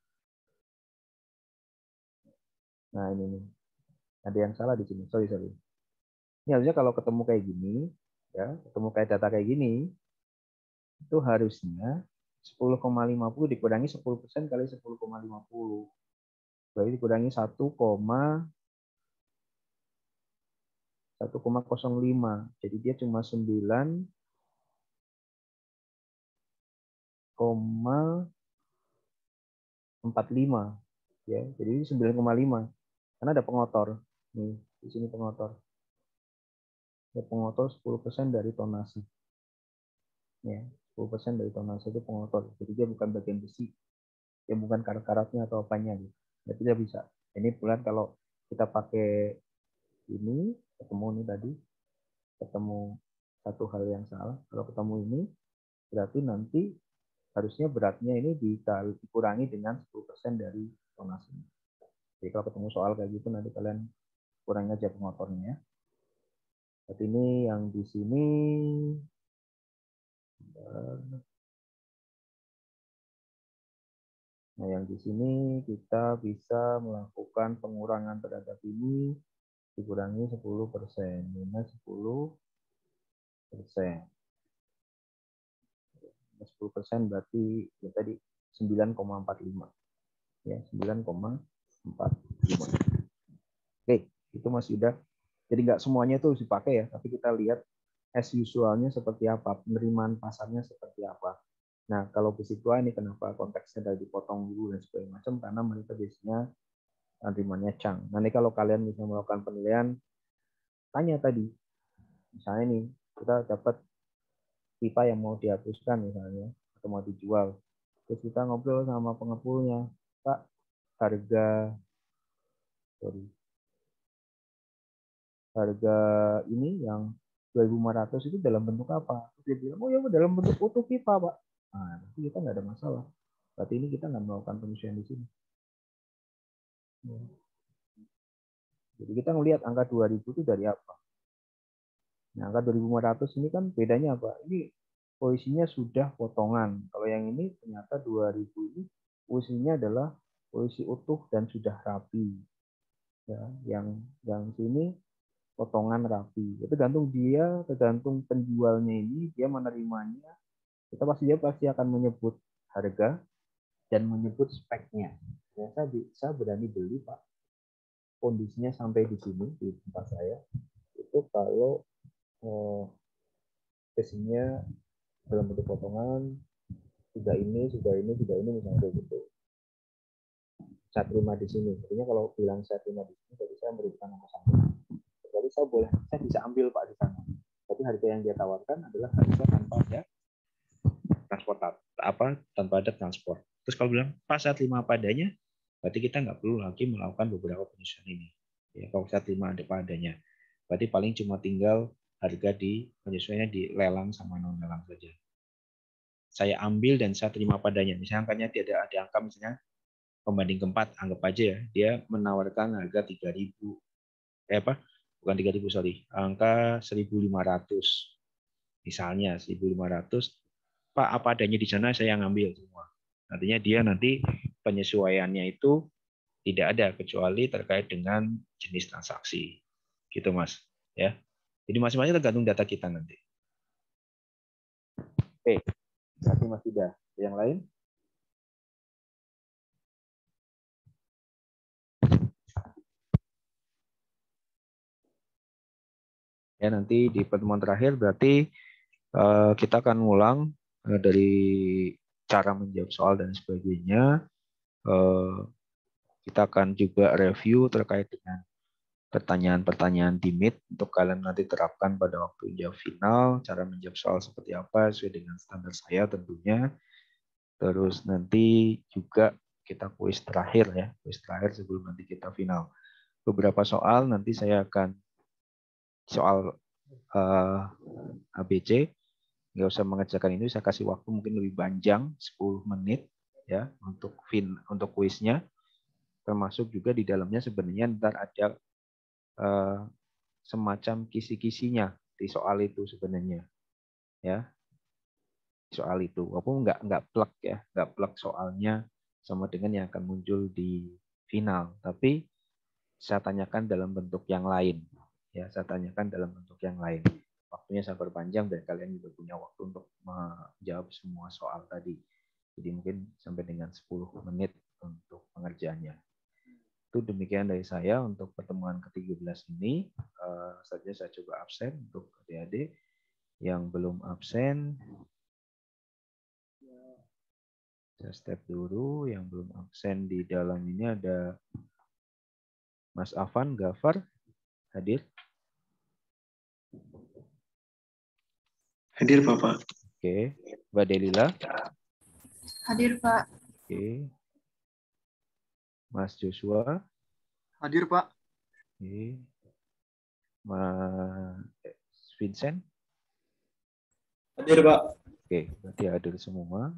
Nah ini nih, ada yang salah di sini. Sorry. Ini harusnya kalau ketemu kayak gini, ya, ketemu kayak data kayak gini, itu harusnya 10,50 dikurangi 10% kali 10,50. Berarti dikurangi 1,05. Jadi dia cuma 9,45 ya. Jadi 9,5 karena ada pengotor. Nih, di sini pengotor. Ada pengotor 10% dari tonase. Ya, 10% dari tonase itu pengotor. Jadi dia bukan bagian besi. Dia bukan karat-karatnya atau apanya gitu. Ya, tidak bisa. Ini bulan kalau kita pakai ini, ketemu nih tadi, ketemu satu hal yang salah. Kalau ketemu ini, berarti nanti harusnya beratnya ini dikurangi dengan 10% dari tonasenya. Jadi kalau ketemu soal kayak gitu, nanti kalian kurangi aja pengotornya. Tapi ini yang di sini, nah yang di sini kita bisa melakukan pengurangan terhadap ini dikurangi 10%, minus 10%. 10% berarti ya tadi 9,45. Ya, 9,45. Oke, itu Mas Yuda. Jadi nggak semuanya itu harus dipakai ya, tapi kita lihat as usual-nya seperti apa, penerimaan pasarnya seperti apa. Nah, kalau besi tua ini kenapa konteksnya dari dipotong dulu dan sebagainya macam, karena mereka biasanya penerimanya chunk. Nanti kalau kalian bisa melakukan penilaian, tanya tadi, misalnya nih, kita dapat pipa yang mau dihapuskan misalnya, atau mau dijual. Terus kita ngobrol sama pengepulnya, Pak, harga ini yang 2.500 itu dalam bentuk apa? Dia bilang, oh ya dalam bentuk utuh pipa, Pak. Nah, berarti kita nggak ada masalah. Berarti ini kita nggak melakukan penyesuaian di sini. Jadi kita ngelihat angka 2.000 itu dari apa? Nah, angka 2.500 ini kan bedanya apa? Ini posisinya sudah potongan. Kalau yang ini ternyata 2.000 ini posisinya adalah posisi utuh dan sudah rapi. Ya, yang sini potongan rapi. Itu tergantung penjualnya ini dia menerimanya. Dia pasti akan menyebut harga dan menyebut speknya. Ya, saya bisa berani beli, Pak. Kondisinya sampai di sini di tempat saya. Itu kalau spesiesnya dalam bentuk potongan sudah ini misalnya kayak gitu. Saya terima di sini. Artinya kalau bilang saya terima di sini, berarti saya memberikan nama sama. Berarti saya bisa ambil Pak di sana. Tapi harga yang dia tawarkan adalah harga tanpa ada tanpa ada transport. Terus kalau bilang Pak saya terima padanya, berarti kita nggak perlu lagi melakukan beberapa penyesuaian ini. Ya, kalau saya terima ada padanya, berarti paling cuma tinggal harga di penyesuaiannya di lelang sama non lelang saja. Saya ambil dan saya terima padanya. Misalnya angkanya ada angka misalnya pembanding keempat, anggap aja ya, dia menawarkan harga 3.000. Bukan 3.000, sorry. Angka 1.500. Misalnya 1.500. Pak, apa adanya di sana saya ngambil semua. Artinya dia nanti penyesuaiannya itu tidak ada kecuali terkait dengan jenis transaksi. Gitu, Mas. Ya. Jadi masing-masing tergantung data kita nanti. Oke. Berarti Mas sudah. Yang lain? Ya, nanti di pertemuan terakhir berarti kita akan ngulang dari cara menjawab soal dan sebagainya. Kita akan juga review terkait dengan pertanyaan-pertanyaan di Meet untuk kalian nanti terapkan pada waktu jawab final, cara menjawab soal seperti apa sesuai dengan standar saya tentunya. Terus nanti juga kita kuis terakhir ya, kuis terakhir sebelum nanti kita final. Beberapa soal nanti saya akan soal ABC, nggak usah mengerjakan ini, saya kasih waktu mungkin lebih panjang 10 menit ya untuk kuisnya, termasuk juga di dalamnya sebenarnya ntar ada semacam kisi-kisinya di soal itu sebenarnya ya, soal itu walaupun nggak plek ya, nggak plek soalnya sama dengan yang akan muncul di final, tapi saya tanyakan dalam bentuk yang lain ya, saya tanyakan dalam bentuk yang lain. Waktunya saya perpanjang dan kalian juga punya waktu untuk menjawab semua soal tadi. Jadi mungkin sampai dengan 10 menit untuk pengerjaannya. Itu demikian dari saya untuk pertemuan ke-13 ini. Saja saya coba absen untuk adik-adik yang belum absen. Saya step dulu. Yang belum absen di dalam ini ada Mas Afan, Gafar, hadir? Hadir, Bapak. Oke. Mbak Delila? Hadir, Pak. Oke. Mas Joshua? Hadir, Pak. Oke. Mas Vincent? Hadir, Pak. Oke, berarti hadir semua.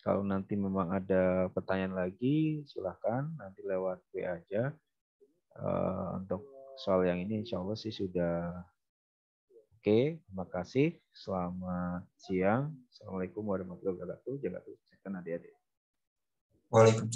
Kalau nanti memang ada pertanyaan lagi, silahkan nanti lewat WA aja. Untuk soal yang ini insya Allah sih sudah oke. Terima kasih. Selamat siang. Assalamualaikum warahmatullahi wabarakatuh. Jaga kesehatan adik-adik. Waalaikumsalam.